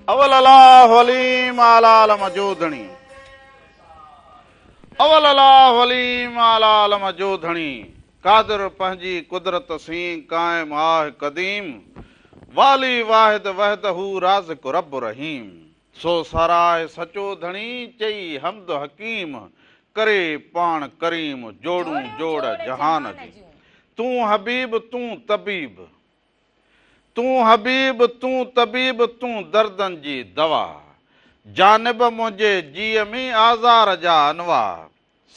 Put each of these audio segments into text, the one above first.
अवल अल्लाह वलीम आलाल मजोधणी अवल अल्लाह वलीम आलाल मजोधणी कादर पंहिंजी कुदरत सी कायम आहे कदीम वाली वाहिद वहदहू राज़िक रब रहीम सो सराय सचो धणी चई हमद हकीम करे पाण करीम जोड़ू जोड़ जहान जी तू हबीब तू तबीब तू हबीब तू तबीब तू दर्दन जी दवा जानिब मुंहिंजे जीअ में आज़ार जा अनवा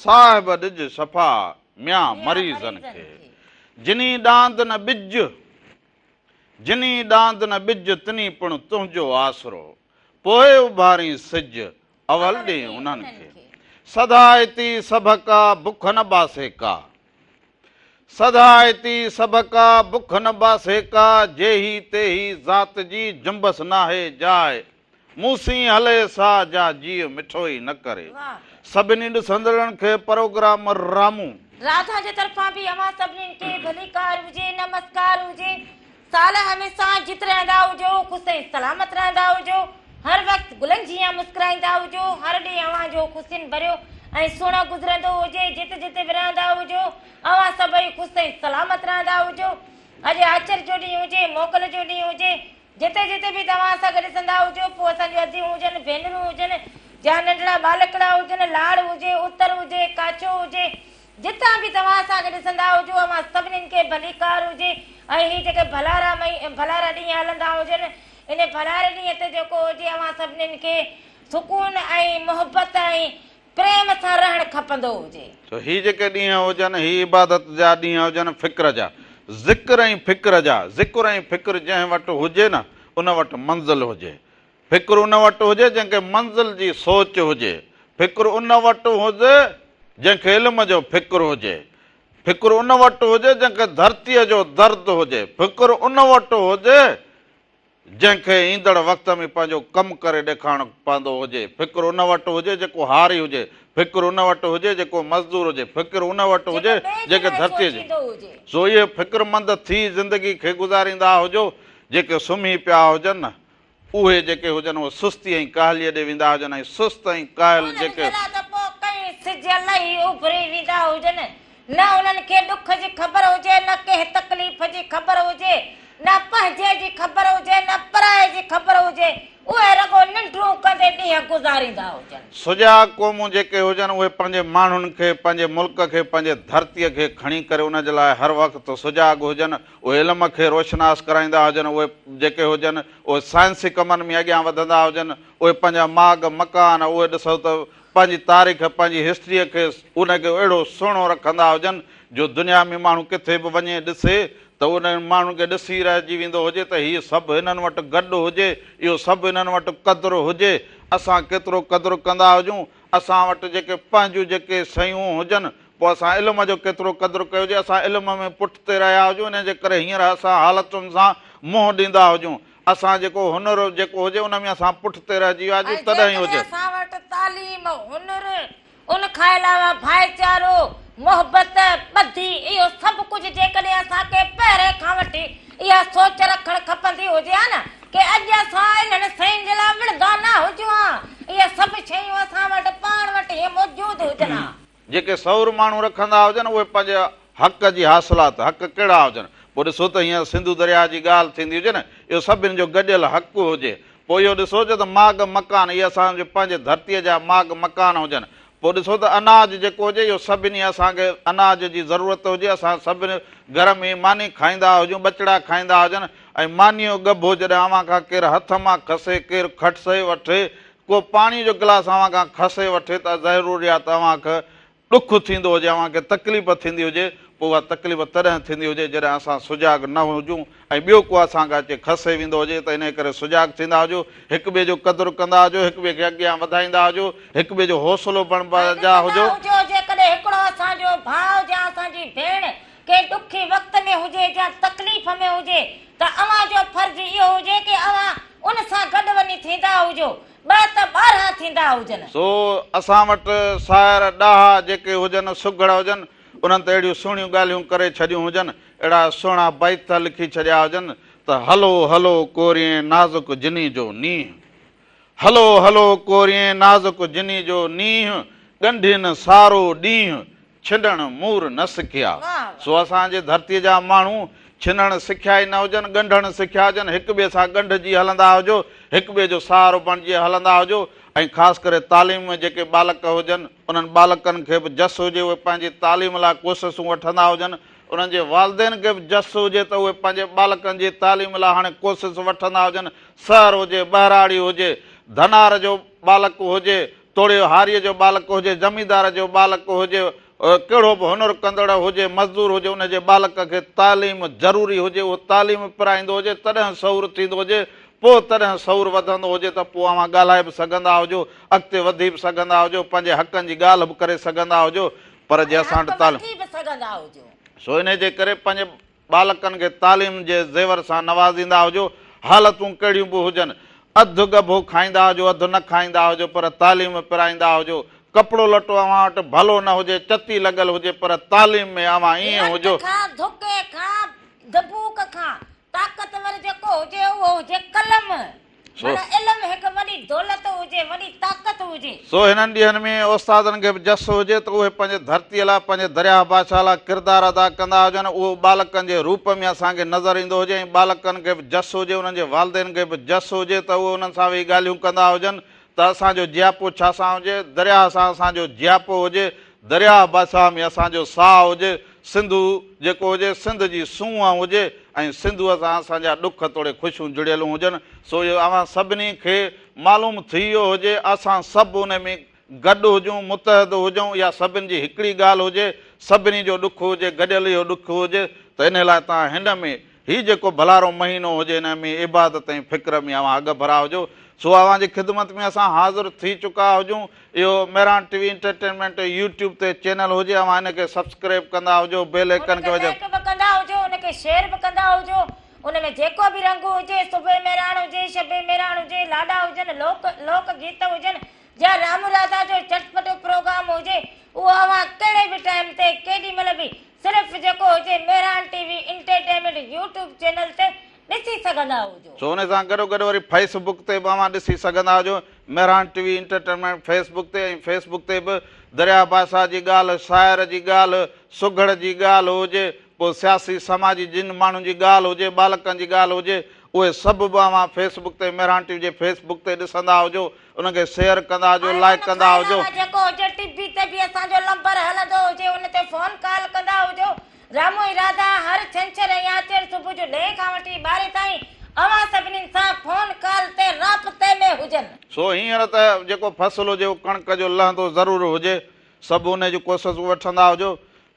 साहिब ॾिज सफ़ा म्या मरीज़न खे जिनी डांद न बिज जिनी डांद न बिज तिनी पिणु तुंहिंजो आसरो पोइ उभारी सिज अवल ॾे उन्हनि खे सदायती सभ का बुख न बासे का सदायती सभ का बुख न बासे का जेही तेही ज़ात जी जुंबस नाहे जाए मूसी हले सा जा जीअ मिठो ई न करे सभिनी ॾिसंदड़नि खे प्रोग्राम रामू राधा जे तरफां बि अवां सभिनीनि खे भलीकार हुजे नमस्कार हुजे साल हमेशा जित रहंदा हुजो ख़ुशि सलामत रहंदा हुजो हर वक़्तु गुलनि जीअं मुस्कुराईंदा हुजो हर ॾींहुं अवां जो ख़ुशियुनि भरियो ऐं सुहिणो गुज़रंदो हुजे जिते जिते बि रहंदा हुजो अवां सभई ख़ुशि सलामत रहंदा हुजो अॼु आचर जो ॾींहुं हुजे मोकल जो ॾींहुं हुजे जिते जिते बि तव्हां सां गॾु ॾिसंदा हुजो पोइ असांजूं अदियूं हुजनि भेनरूं हुजनि जा नंढड़ा बालकड़ा हुजनि लाड़ हुजे उतर हुजे काचो हुजे जितां बि तव्हां सां गॾु ॾिसंदा हुजो अवां सभिनीनि खे भलीकार हुजे ऐं हीअ जेके भलारा ॾींहं हलंदा हुजनि इन भलारे ॾींहं ते जेको हुजे अवां सभिनीनि खे सुकून ऐं मोहबत ऐं प्रेम सां रहणु खपंदो हुजे तो ही जेके ॾींहं हुजनि ही इबादत जा ॾींहं हुजनि फ़िक्र जा ज़िक्र ऐं फ़िक्र जा ज़िक्र ऐं फ़िक्र जंहिं वटि हुजे न उन वटि मंज़िल हुजे फ़िक्र उन वटि हुजे जंहिंखे मंज़िल जी सोच हुजे फ़िक्र उन वटि हुजे जंहिंखे इल्म जो फ़िक्र हुजे फ़िक्र उन वटि हुजे जंहिंखे धरतीअ जो दर्द हुजे फ़िक्र उन वटि हुजे जंहिंखे ईंदड़ वक़्त में पंहिंजो कमु करे ॾेखारणो पवंदो हुजे फ़िक्र उन वटि हुजे जेको हारी हुजे फ़िक्र उन वटि हुजे जेको मज़दूर हुजे फ़िक्र उन वटि हुजे जेके धरतीअ जे सो इहे फ़िक्रमंद थी ज़िंदगी खे गुज़ारींदा हुजो जेके सुम्ही पिया हुजनि न उहे जेके हुजनि उहे सुस्ती ऐं काहलीअ ॾे वेंदा हुजनि ऐं सुस्त ऐं कायल जेके न उन्हनि खे दुख जी ख़बर हुजे न कंहिं तकलीफ़ जी ख़बर हुजे न पंहिंजे जी ख़बर हुजे न पराए जी ख़बर हुजे उहे रगो निंड्रू कंदे ॾींहं गुज़ारींदा हुजनि सुजाग क़ौमूं जेके हुजनि उहे पंहिंजे माण्हुनि खे पंहिंजे मुल्क खे पंहिंजे धरतीअ खे खणी करे उन जे लाइ हर वक़्तु सुजाग हुजनि उहे इल्म खे रोशनास कराईंदा हुजनि उहे जेके हुजनि उहे साइंसी कमनि में अॻियां वधंदा हुजनि उहे पंहिंजा माग मकान उहे ॾिसो त पंहिंजी तारीख़ पंहिंजी हिस्ट्रीअ खे उनखे अहिड़ो सुहिणो रखंदा हुजनि जो दुनिया में माण्हू किथे बि वञे ॾिसे त उन माण्हुनि खे ॾिसी रहिजी वेंदो हुजे त हीअ सभु हिननि वटि गॾु हुजे इहो सभु हिननि वटि क़दुरु हुजे असां केतिरो क़दुरु कंदा हुजूं असां वटि जेके पंहिंजूं जेके शयूं हुजनि पोइ असां इल्म जो केतिरो क़दुरु कयो हुजे असां इल्म में पुठिते रहिया हुजूं इन जे करे हींअर असां हालतुनि सां मुंहुं ॾींदा हुजूं असां जेको हुनर जेको हुजे उन में असां पुठिते रहिजी विया हुजूं तॾहिं हुजे असां वटि तालीम हुनर उन खां अलावा भाईचारो मोहबत ॿधी इहो सभु कुझु जेकॾहिं असांखे पहिरें खां वठी इहा सोच रखणु खपंदी हुजे हा न की अॼु असां इन्हनि शयुनि जे लाइ विड़दा न हुजूं हा इहे सभु शयूं असां वटि पाण वटि इहे मौजूदु हुजनि हा जेके सौर माण्हू रखंदा हुजनि उहे पंहिंजे हक़ जी हासिलात हक़ कहिड़ा हुजनि पोइ ॾिसो त हीअं सिंधु दरिया जी ॻाल्हि थींदी हुजे न इहो सभिनि जो गॾियल हक़ हुजे पोइ इहो ॾिसो त माग मकान इहे असांजे पंहिंजे धरतीअ जा माग मकान हुजनि पोइ ॾिसो त अनाज जेको हुजे इहो सभिनी असांखे अनाज जी ज़रूरत हुजे असां सभिनी घर में मानी खाईंदा हुजूं ॿचड़ा खाईंदा हुजनि ऐं मानीअ जो गभो जॾहिं अव्हां खां केरु हथ मां खसे केरु खटसे वठे को पाणी जो गिलास अव्हां खां खसे वठे त ज़रूरी आहे तव्हांखे ॾुखु थींदो हुजे अव्हांखे तकलीफ़ थींदी हुजे पोइ उहा तकलीफ़ तॾहिं थींदी हुजे जॾहिं असां सुजाग न हुजूं ऐं ॿियो को असांखां अचे खसे वेंदो हुजे त इन करे सुजाग थींदा हुजो हिक ॿिए जो क़दुरु कंदा हुजो हिक ॿिए खे अॻियां वधाईंदा हुजो हिक ॿिए जो हौसलो बणिजा हुजो जेकॾहिं हिकिड़ो असांजो भाउ या असांजी भेण के ॾुखी वक़्त में हुजे या तकलीफ़ में हुजे त अव्हां जो फर्ज़ इहो हुजे की अव्हां उन सां गॾु वञी थींदा हुजो ॿ त 12 थींदा हुजनि सो असां वटि सायर ॾाहा जेके हुजनि सुघड़ हुजनि उन्हनि ते अहिड़ियूं सुहिणियूं ॻाल्हियूं करे छॾियूं हुजनि अहिड़ा सुहिणा बैत लिखी छॾिया हुजनि त हलो हलो कोरिए नाज़ुक जिनी जो नींहुं, हलो हलो कोरिए नाज़ुक जिनी जो नींहुं, ॻंढियुनि सारो ॾींहुं छिंडण मूर न सिखिया। सो असांजे धरतीअ जा माण्हू छिनण सिखिया ई न हुजनि, ॻंढण सिखिया हुजनि, हिक ॿिए सां ॻंढिजी हलंदा हुजो, हिक ॿिए जो सहारो बणिजी हलंदा हुजो। ऐं ख़ासि करे तालीम में जेके बालक हुजनि उन्हनि बालकनि खे बि जस हुजे, उहे पंहिंजी तालीम लाइ कोशिशूं वठंदा हुजनि, उन्हनि जे वालदेन खे बि जस हुजे त उहे पंहिंजे बालकनि जी तालीम लाइ हाणे कोशिशि वठंदा हुजनि। शहर हुजे, ॿहिराड़ी हुजे, धनार जो बालक हुजे, तोड़े हारीअ जो बालक हुजे, ज़मींदार जो बालक हुजे, कहिड़ो बि हुनर कंदड़ हुजे, मज़दूर हुजे, उनजे बालक खे तालीम ज़रूरी हुजे, उहो तालीम पिराईंदो हुजे तॾहिं शऊर थींदो हुजे, पोइ तॾहिं शऊर वधंदो हुजे त पोइ अवां ॻाल्हाए बि सघंदा हुजो, अॻिते वधी बि सघंदा हुजो, पंहिंजे हक़नि जी ॻाल्हि बि करे सघंदा हुजो। पर जे असां वटि तालीम, सो इन जे करे पंहिंजे बालकनि खे तालीम जे ज़ेवर सां नवाज़ींदा हुजो। हालतूं कहिड़ियूं बि हुजनि, अधु गभो खाईंदा हुजो, अधु न खाईंदा हुजो, पर तालीम पिराईंदा हुजो। कपिड़ो लटो अव्हां वटि भलो न हुजे, चती लॻल हुजे, पर तालीम में अव्हां ईअं हुजो। ताक़तवर जेको हुजे उहो हुजे कलम, इल्म हिकु वॾी दौलत हुजे, वॾी ताक़त हुजे। सो हिननि ॾींहंनि में उस्तादनि खे बि जस हुजे त उहे पंहिंजे धरतीअ लाइ, पंहिंजे दरिया बादशाह लाइ किरदारु अदा कंदा हुजनि, उहो बालकनि जे रूप में असांखे नज़र ईंदो हुजे। ऐं बालकनि खे बि जस हुजे, उन्हनि जे वालदेन खे बि जस हुजे त उहे उन्हनि सां वेही ॻाल्हियूं कंदा हुजनि त असांजो जियापो छा सां हुजे, दरिया सां असांजो जियापो हुजे, दरिया बादशाह में असांजो साहु हुजे, सिंधु जेको हुजे सिंध जी सूंहं हुजे, ऐं सिंधूअ सां असांजा ॾुख थोरे ख़ुशियूं जुड़ियल हुजनि। सो इहो अव्हां सभिनी खे मालूम थी वियो हुजे, असां सभु उन में गॾु हुजूं, मुतहद हुजूं, या सभिनी जी हिकिड़ी ॻाल्हि हुजे, सभिनी जो ॾुख हुजे, गॾियल इहो ॾुख हुजे। त इन लाइ तव्हां हिन में हीउ जेको भलारो महीनो हुजे, हिन में इबादत ऐं फ़िक्र में अव्हां अॻु भरा हुजो। सो अव्हां जी ख़िदमत में असां हाज़िर थी चुका हुजूं। इहो मेहरान टीवी एंटरटेनमेंट यूट्यूब ते चैनल हुजे, अव्हां हिनखे सब्सक्राइब कंदा हुजो, बेल आइकन खे कंदा हुजो, उनखे शेयर बि कंदा हुजो। उन में जेको बि रंग हुजे, सुबह मेहरान हुजे, शबे मेहरान हुजे, लाॾा हुजनि, लोक गीत हुजनि, या राम राधा जो चटपटो प्रोग्राम हुजे, उहो अव्हां कहिड़े बि टाइम ते केॾी महिल बि सिर्फ़ु जेको हुजे Mehran TV entertainment YouTube channel ते ॾिसी सघंदा हुजो। सो हुन सां गॾोगॾु वरी फेसबुक ते बि अव्हां ॾिसी सघंदा हुजो, मेहरान टीवी एंटरटेनमेंट फेसबुक ते। ऐं फेसबुक ते बि दरिया बादशाह जी ॻाल्हि, शाइर जी ॻाल्हि, सुघड़ जी ॻाल्हि हुजे, पोइ सियासी समाजी जिन माण्हुनि जी ॻाल्हि हुजे, बालकनि जी ॻाल्हि हुजे, उहे सभु बि अव्हां फेसबुक ते मेहरान टीवी जे फेसबुक ते ॾिसंदा हुजो, उनखे शेयर कंदा हुजो, लाइक कंदा हुजो। जेको हुजे टीवी ते बि असांजो नंबर हलंदो हुजे, उन ते फोन कॉल कंदा हुजो। रामो ई राधा हर छंछर ऐं आर्तवार सुबुह जो 10 खां वठी 12 ताईं अव्हां सभिनी सां फोन कॉल ते राब्ते में हुजनि। सो हींअर त जेको फसल हुजे उहो कणिक जो लहंदो ज़रूरु हुजे, सभु उन जी कोशिशि वठंदा हुजो।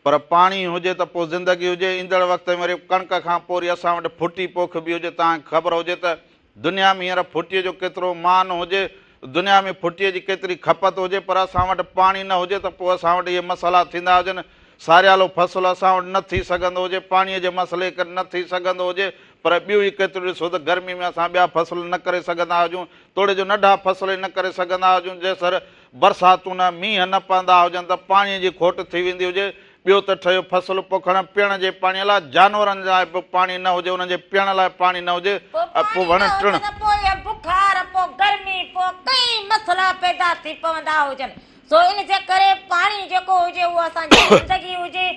पर पाणी हुजे त पोइ ज़िंदगी हुजे। ईंदड़ वक़्त में वरी कणिक खां पोइ वरी असां वटि फुटी पोख बि हुजे। तव्हांखे ख़बर हुजे त दुनिया में हींअर फुटीअ जो केतिरो मान हुजे, दुनिया में फुटीअ जी केतिरी खपत हुजे, पर असां वटि पाणी न हुजे त पोइ असां वटि इहे मसइला थींदा हुजनि। सारियालो फसल असां वटि न थी सघंदो हुजे, पाणीअ जे मसइले करे न थी सघंदो हुजे, पर ॿियूं ई केतिरियूं ॾिसो त गर्मी में असां ॿिया फसल न करे सघंदा हुजूं, तोड़े जो नंढा फसल न करे सघंदा हुजूं, जेसर बरसातूं न मींहं न पवंदा हुजनि त पाणीअ जी खोट थी वेंदी हुजे। ॿियो त ठहियो फसल पोखणु पीअण जे पाणीअ लाइ, जानवरनि लाइ बि पाणी न हुजे, उन्हनि जे पीअण लाइ पाणी न हुजे, पोइ वण टिण, पोइ बुखार, पोइ गर्मी, पोइ कई मसइला पैदा थी पवंदा हुजनि। सो इन जे करे पाणी जेको हुजे उहो असांजी ज़िंदगी हुजे।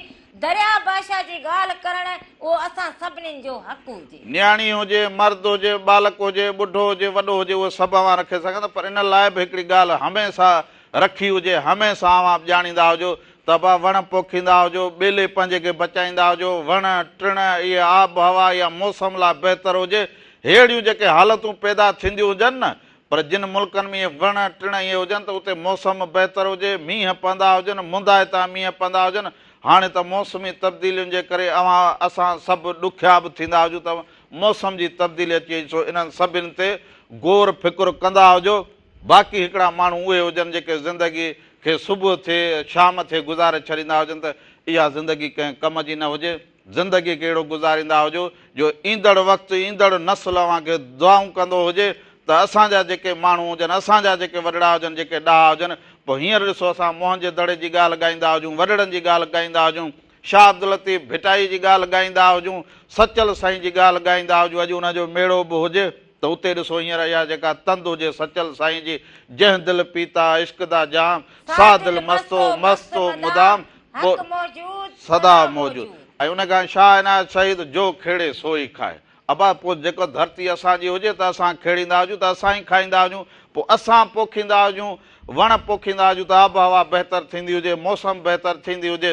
दरिया बादशाह जी ॻाल्हि करणु उहो असां सभिनीनि जो हक़ हुजे। न्याणी हुजे, मर्द हुजे, बालक हुजे, ॿुढो हुजे, वॾो हुजे, उहे सभु अव्हां रखे सघंदा। पर इन लाइ बि हिकिड़ी ॻाल्हि हमेशह रखी हुजे, हमेशह अव्हां ॼाणींदा हुजो त बा वण पोखींदा हुजो, ॿेले पंहिंजे खे बचाईंदा हुजो, वण टिण इहे आब हवा या मौसम लाइ बहितर हुजे। अहिड़ियूं जेके हालतूं पैदा थींदियूं हुजनि न, पर जिन मुल्कनि में इहे वण टिण इहे हुजनि त उते मौसम बहितर हुजे, मींहं पवंदा हुजनि, मुंदाइता मींहं पवंदा हुजनि। हाणे त मौसमी तब्दीलियुनि जे करे असां सभु ॾुखिया बि थींदा हुजूं त मौसम जी तब्दीली अची वई। सो इन्हनि सभिनि ते गौर फिकुर कंदा हुजो। बाक़ी हिकिड़ा माण्हू उहे हुजनि जेके ज़िंदगी खे सुबुह थिए शाम थिए गुज़ारे छॾींदा हुजनि त इहा ज़िंदगी कंहिं कम जी न हुजे। ज़िंदगी खे अहिड़ो गुज़ारींदा हुजो जो ईंदड़ वक़्तु, ईंदड़ नस्ल अव्हांखे दुआऊं कंदो हुजे त असांजा जेके माण्हू हुजनि, असांजा जेके वॾड़ा हुजनि, जेके ॾाह हुजनि, पोइ हींअर ॾिसो असां मोहन जे दड़े जी ॻाल्हि ॻाईंदा हुजूं, वॾड़नि जी ॻाल्हि ॻाईंदा हुजूं, शाह अब्दुल लतीफ़ भिटाई जी ॻाल्हि ॻाईंदा हुजूं, सचल साईं जी ॻाल्हि ॻाईंदा हुजूं, अॼु हुनजो मेड़ो बि हुजे त उते ॾिसो हींअर इहा जेका तंद हुजे सचल साईं जी, जंहिं दिलि पीता इश्क दा जाम, सा दिलि मस्तो मस्तो मुदाम हक़ मौजूद सदा मौजूद। ऐं उन खां शाह इनायत शहीद जो खेड़े सोई खाए। अबा पोइ जेको धरती असांजी हुजे त असां खेड़ींदा हुजूं त असां ई खाईंदा हुजूं, पोइ असां पोखींदा हुजूं, वण पोखींदा हुजूं त आबहवा बहितर थींदी हुजे, मौसम बहितर थींदी हुजे,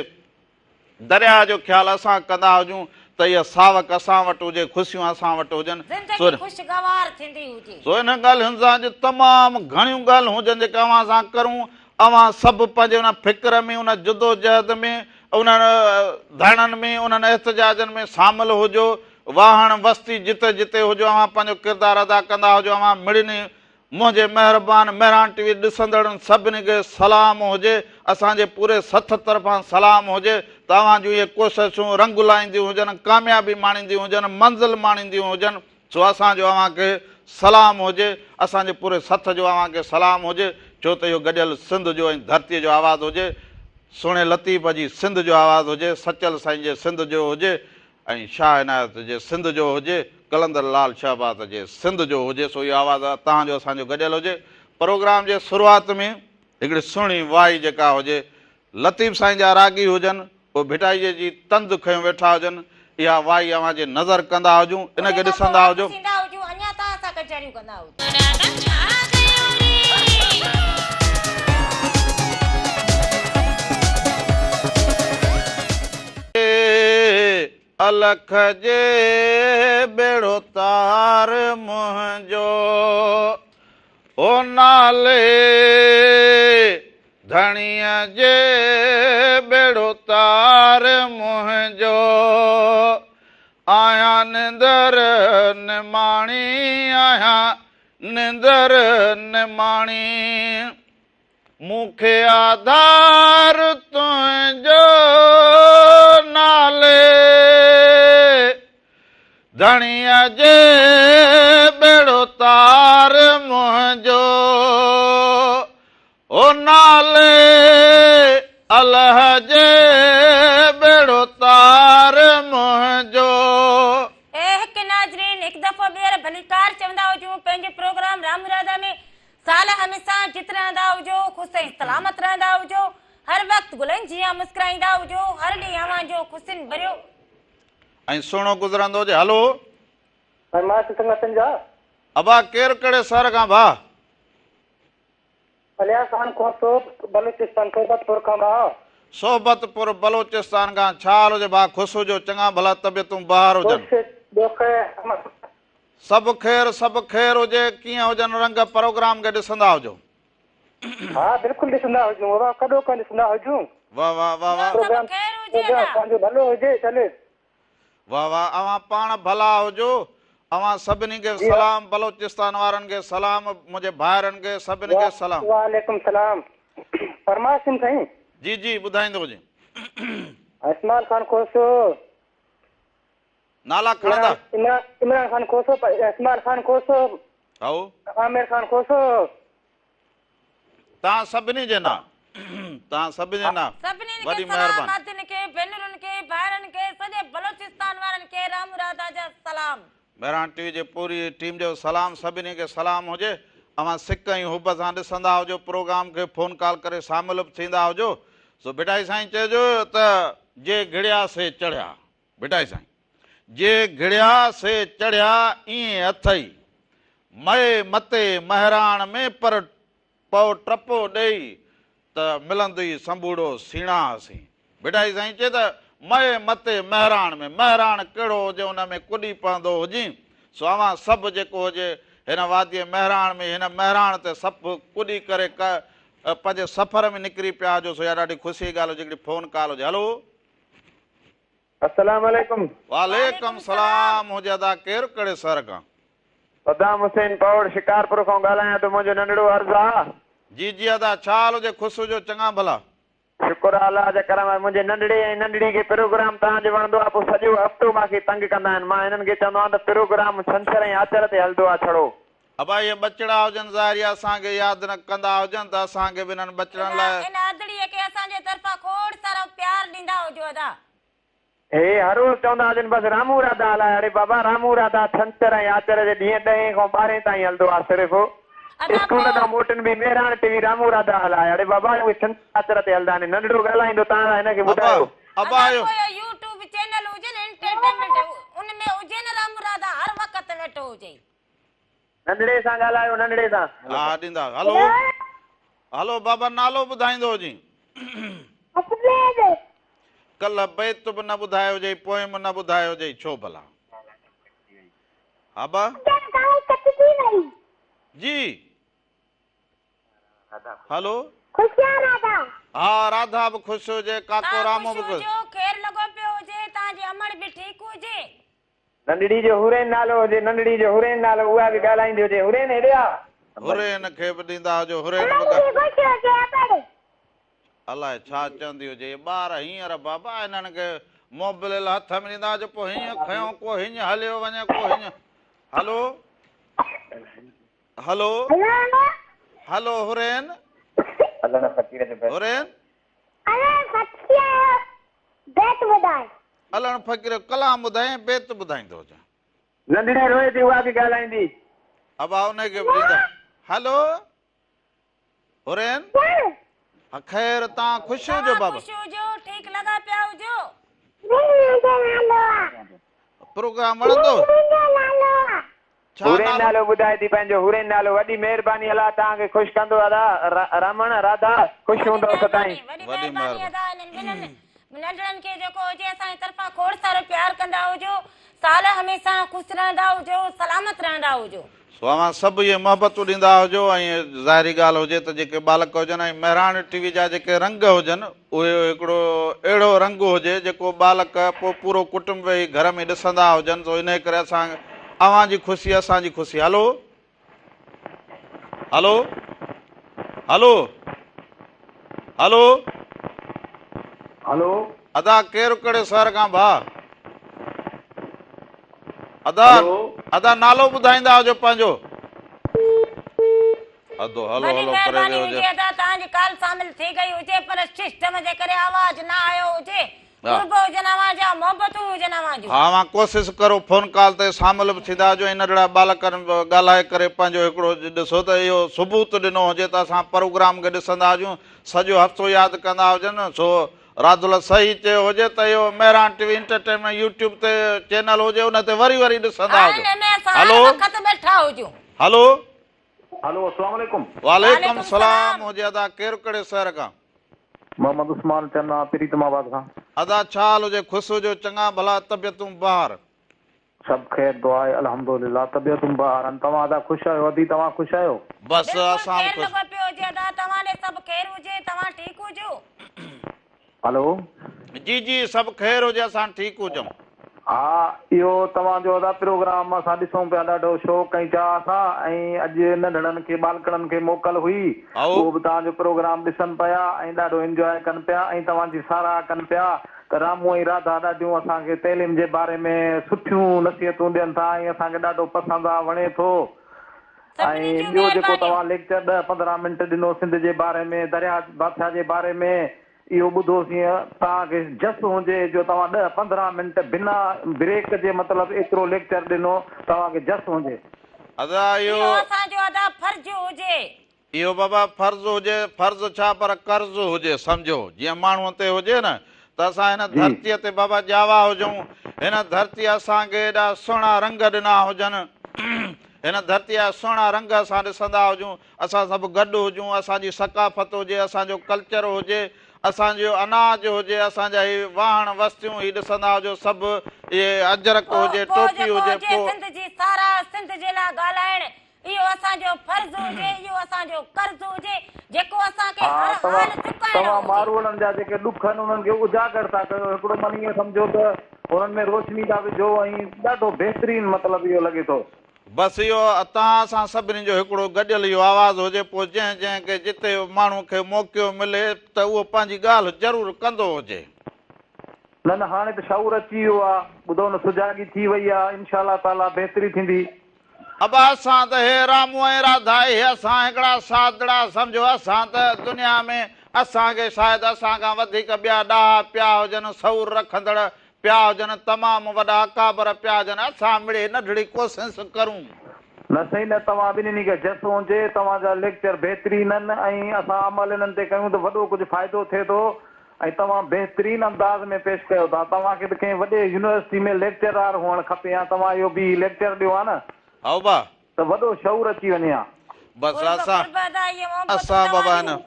दरिया जो ख़्यालु असां कंदा हुजूं त इहा सावक असां वटि हुजे, ख़ुशियूं असां वटि हुजनि। ज़िंदगी ख़ुशगवार थींदी हुजे। सो इन ॻाल्हियुनि सां अॼु तमामु घणियूं ॻाल्हियूं हुजनि जेके अव्हां सां करूं। अव्हां सभु पंहिंजे उन फ़िक्र में, उन जदोजहद में, उन्हनि धरणनि में, उन्हनि एहतजाजनि में शामिलु हुजो। वाहण वस्ती जिते जिते हुजो अव्हां पंहिंजो किरदारु अदा कंदा हुजो। अव्हां मिड़नी मुंहिंजे महिरबानी मेहरान टीवी ॾिसंदड़नि सभिनी खे सलाम हुजे, असांजे पूरे सथ तरफ़ां सलाम हुजे। तव्हां जूं इहे कोशिशूं रंग लाहींदियूं हुजनि, कामयाबी माणींदियूं हुजनि, मंज़िल माणींदियूं हुजनि। सो असांजो अव्हांखे सलाम हुजे, असांजे पूरे सथ जो अव्हांखे सलाम हुजे। छो त इहो गॾियल सिंध जो ऐं धरतीअ जो आवाज़ु हुजे, सुहिणे लतीफ़ जी सिंध जो आवाज़ु हुजे, सचल साईं जे सिंध जो हुजे, ऐं शाह इनायत जे सिंध जो हुजे, कलंदर लाल शहबाज़ जे सिंध जो हुजे। सो इहो आवाज़ु तव्हांजो असांजो गॾियल हुजे। प्रोग्राम जे शुरूआति में हिकिड़ी सुहिणी वाई जेका हुजे, लतीफ़ साईं जा रागी हुजनि, पोइ भिटाईअ जी तंद खयूं वेठा हुजनि, इहा वाई अव्हां जे नज़र कंदा हुजूं, इनखे ॾिसंदा हुजो। अञा तव्हां सां कचहरियूं कंदा हुजो। अलख जे बेड़ो तार मुंहिंजो, ओ नाले धणीअ जे बेड़ो तार मुंहिंजो, आहियां निंदर निमाणी, आहियां निंदर निमाणी, मूंखे आधार तुंहिंजो नाले धणीअ जे बेड़ो तार मुंहिंजो, ओ नाले अल्लाह जे बेड़ो तार मुंहिंजो। हिकु नाज़रीन हिकु दफ़ो ॿीहर भलीकार चवंदा हुजूं पंहिंजे प्रोग्राम राम राधा में साल हमेशा जित रहंदा हुजो, ख़ुशि ऐं सलामत रहंदा हुजो, हर वक़्तु गुलनि जीअं मुस्कुराईंदा हुजो, हर ॾींहुं अव्हांजो ख़ुशियुनि भरियो ऐं सुहिणो गुज़रंदो हुजे। हलो संजा अबा केरु कहिड़े शहर खां भा? खान बलूचिस्तान सोबतपुर खां भा। सोबतपुर बलूचिस्तान खां। छा हाल हुजे भा? ख़ुशि हुजो, चङा भला तबियतूं बहार हुजनि। सभु ख़ैर हुजे। कीअं हुजनि रंग? प्रोग्राम खे ॾिसंदा हुजो? हा बिल्कुलु ॾिसंदा हुजूं बाबा, कॾो कान ॾिसंदा हुजूं। वाह वाह वाह वाह प्रोग्राम पंहिंजो भलो हुजे चले। वाह वाह, अव्हां पाण भला हुजो। अव्हां सभिनी खे सलाम, बलूचिस्तान वारनि खे सलाम, मुंहिंजे भाइरनि खे सभिनी खे सलाम। वालेकुम सलाम। फरमाइश साईं। जी जी ॿुधाईंदो हुजे। इस्माइल खान खोसो। नाला खणंदा? इमरान खान खोसो, इस्माइल खान खोसो, आमिर खान खोसो। तव्हां सभिनी जे नाम, तव्हां सभिनी नाम वॾी महिरबानी। भेनरुनि खे, भाइरनि खे, सॼे बलूचिस्तान वारनि खे राम राधा जा सलाम। मेहरान टीवी जे पूरी टीम जो सलाम, सभिनी खे सलाम हुजे। अव्हां सिक ऐं हुब सां ॾिसंदा हुजो, प्रोग्राम खे फ़ोन कॉल करे शामिल बि थींदा हुजो। सो भिटाई साईं चइजो त जे घिड़िया से चढ़िया, भिटाई साईं जे घिड़िया से चढ़िया ईअं अथई, मए मते महराण में पर पौ टपो ॾेई त मिलंदई संबूड़ो सीणा हसी। भिटाई साईं चए त मए मते महराण में, महराण कहिड़ो हुजे उन में कुॾी पवंदो हुजे। सो अव्हां सभु जेको हुजे हिन वादीअ महराण में, हिन महराण ते सभु कुॾी करे पंहिंजे सफ़र में निकिरी पिया हुजो। सो इहा ॾाढी ख़ुशी जी ॻाल्हि हुजे, हिकिड़ी फ़ोन कॉल हुजे। हलो अस्सलाम वालेकुम। वालेकुम सलाम हुजे। अदा केरु कहिड़े शहर खां? सदाम हुसैन पौड़ शिकारपुर खां ॻाल्हायां थो। मुंहिंजो नंढड़ो अर्ज़ु आहे। जी जी अदा, छा हाल हुजे? ख़ुशि हुजो, चङा भला। शुक्र अल्लाह जे करम। मुंहिंजे नंढड़े ऐं नंढड़ी खे प्रोग्राम तव्हांजो वणंदो आहे, पोइ सॼो हफ़्तो मूंखे तंग कंदा आहिनि। मां हिननि खे चवंदो आहियां त प्रोग्राम छंछर ऐं आचर ते हलंदो आहे छड़ो। अबा इहे बचड़ा हुजनि ज़ाहिर असांखे यादि न कंदा हुजनि त असांखे बि हिननि बचड़नि लाइ इन आदड़ीअ खे असांजे तरफ़ां खोड़ सारा प्यार ॾींदा हुजो। अदा हे हर रोज़ चवंदा हुजनि बसि रामू राधा हलाए। अरे बाबा रामू राधा छंछर ऐं आचर जे ॾींहं 10 खां 12 ताईं हलंदो आहे सिर्फ़ु। स्कूल खां मोटनि बि मेहरान टीवी रामू राधा हलाए। अरे बाबा उहे छंछर आचर ते हलंदा आहिनि। नंढड़ो ॻाल्हाईंदो तव्हां हिनखे ॿुधायो। अब आयो यूट्यूब चैनल हुजे न एंटरटेनमेंट उनमें हुजे न रामू राधा हर वक़्त वेठो हुजे। नंढड़े सां ॻाल्हायो नंढड़े सां। हा ॾींदा। हलो हलो बाबा नालो ॿुधाईंदो हुजे। कल्ह बैत बि न ॿुधायो हुजे पोएम न ॿुधायो हुजे छो भला। हा बा जी हलो हा राधा बि ख़ुशि हुजे काको रामो बि ख़ुशि। खैर लॻो पियो हुजे तव्हांजी अमड़ बि ठीकु हुजे। नंढड़ी जो हुरेन नालो हुजे नंढड़ी जो हुरेन नालो उहा बि ॻाल्हाईंदी हुजे। हुरेन हेॾे आ हुरेन खे बि ॾींदा हुजो। हुरेन अलाए छा चवंदी हुजे ॿार हींअर बाबा हिननि खे मोबाइल हथ में ॾींदा हुजो पोइ हीअं खयों को हीअं हलियो वञे को हीअं। हलो हलो हलो हुरेन हुरेन अलण फ़कीर कलाम ॿुधाए बेत ॿुधाईंदो हुजे। नंढड़ी रोए थी उहा बि ॻाल्हाईंदी। अब उनखे बि ॾींदा। हलो हुरेन ख़ैर तव्हां ख़ुशि हुजो बाबा। ठीक लॻा पिया हुजो। प्रोग्राम वणंदो छा हुरेन नालो ॿुधाए थी पंहिंजो। हुरेन नालो वॾी महिरबानी अलाह तव्हांखे ख़ुशि कंदो रमण राधा ख़ुशि हूंदो सदाईं। वॾी महिरबानी। नंढड़नि खे जेको हुजे असांजे तरफ़ां खोड़ सारो प्यार कंदा हुजो। साल हमेशह ख़ुशि रहंदा हुजो सलामत रहंदा हुजो। स्वामा सभु इहे मोहबतूं ॾींदा हुजो ऐं ज़ाहिरी ॻाल्हि हुजे त जेके बालक हुजनि ऐं महिराण टीवी जा जेके रंग हुजनि उहे हिकिड़ो अहिड़ो रंग हुजे जेको बालक पोइ पूरो कुटुंब वेही घर में ॾिसंदा हुजनि त इन करे असां अव्हांजी ख़ुशी असांजी ख़ुशी। हलो हलो हलो हलो हलो अदा केरु कहिड़े शहर खां भाउ अदा अदा नालो ॿुधाईंदा हुजो पंहिंजो। अदो हलो हलो करे वियो हुजे। तव्हांजी कॉल शामिल थी गई हुजे पर सिस्टम जे करे आवाज न आयो हुजे। हा मां कोशिशि करो फोन कॉल ते शामिल बि थींदा हुजो। नंढड़ा बालकनि ॻाल्हाए करे पंहिंजो हिकिड़ो ॾिसो त इहो सबूत ॾिनो हुजे त असां प्रोग्राम खे ॾिसंदा हुजूं सॼो हफ़्तो यादि कंदा हुजनि। सो राधुल सही चयो हुजे त इहो महिराण टीवी एंटरटेनमेंट यूट्यूब ते चैनल हुजे उन ते वरी वरी ॾिसंदा हुजो। हलो हलो हलो अस्सलाम वालेकुम। वालेकुम सलाम हुजे। अदा केरु कहिड़े शहर खां? मोहम्मद उस्मान चन्ना प्रीतमाबाद खां। अदा छा हाल हुजे ख़ुशि हुजो चङा भला तबियतूं ॿार सब खैर दुआ आहे अल्हम्दुलिल्लाह तबियतूं ॿार आहिनि। तव्हां अदा ख़ुशि आहियो अदी तव्हां ख़ुशि आहियो? बसि असां हलो जी जी सभु ख़ैर हुजे असां ठीकु हुजूं। हा इहो तव्हांजो अदा प्रोग्राम असां ॾिसूं पिया ॾाढो शौक़ु ऐं चाह सां ऐं अॼु नंढड़नि खे बालकड़नि खे मोकल हुई उहो बि तव्हांजो प्रोग्राम ॾिसनि पिया ऐं ॾाढो इंजॉय कनि पिया ऐं तव्हांजी साराह कनि पिया त रामू ऐं राधा ॾाढियूं असांखे तइलीम जे बारे में सुठियूं नसीहतूं ॾियनि था ऐं असांखे ॾाढो पसंदि आहे वणे थो। ऐं ॿियो जेको तव्हां लेक्चर 10-15 मिंट ॾिनो सिंध जे बारे में दरिया बादशाह जे बारे में इहो ॿुधोसीं तव्हांखे जस हुजे जो तव्हां 10-15 मिंट बिना ब्रेक जे मतिलबु एतिरो लेक्चर ॾिनो तव्हांखे जस हुजे। इहो बाबा फर्ज़ हुजे फर्ज़ छा पर कर्ज़ हुजे सम्झो जीअं माण्हूअ ते हुजे न त असां हिन धरतीअ ते बाबा जावा हुजूं। हिन धरतीअ असांखे एॾा सुहिणा रंग ॾिना हुजनि हिन धरतीअ जा सुहिणा रंग असां ॾिसंदा हुजूं असां सभु गॾु हुजूं असांजी सकाफ़त हुजे असांजो कल्चर हुजे असांजो अनाज हुजे असांजा ही वाहण वस्तियूं ही ॾिसंदा हुजो सभु इहे अजरक हुजे टोपी हुजे इहो असांजो फर्ज़ हुजे इहो असांजो कर्ज़ हुजे जेको असांखे हर हाल चुकाइणो तव्हां मारूड़नि जा जेके ॾुख आहिनि उन्हनि खे उजागर था कयो हिकिड़ो मन ईअं सम्झो त उन्हनि में रोशनी था विझो ऐं ॾाढो बहितरीनु मतिलबु इहो लॻे थो। बसि इहो तव्हां असां सभिनी जो हिकिड़ो गॾियल इहो आवाज़ु हुजे पोइ जंहिं जंहिंखे जिते माण्हू खे मौक़ो मिले त उहो पंहिंजी ॻाल्हि ज़रूरु कंदो हुजे। न न हाणे त शऊर अची वियो आहे ॿुधो न सुजाॻी थी वई आहे इनशा अल्लाह ताला बहितरी थींदी। अब असां त हे रामू ऐं राधा हे असां हिकिड़ा सादड़ा सम्झो असां त दुनिया में असांखे शायदि असां खां वधीक ॿिया ॾाह पिया हुजनि सऊर रखंदड़ पिया हुजनि, तमामु वॾा अकाबर पिया हुजनि, असां मिड़े नंढड़ी कोशिशि करूं। न सही न, तव्हां ॿिन्हिनि खे जसो हुजे, तव्हांजा लेक्चर बहितरीन आहिनि ऐं असां अमल इन्हनि ते कयूं त वॾो कुझु फ़ाइदो थिए थो ऐं तव्हां बहितरीन अंदाज़ में पेश कयो था। तव्हांखे त कंहिं वॾे यूनिवर्सिटी में लेक्चरार हुअणु खपे या तव्हां इहो बि लेक्चर ॾियो आहे न हाउ बा त वॾो शऊर अची वञे हा। बसि असां बाबा न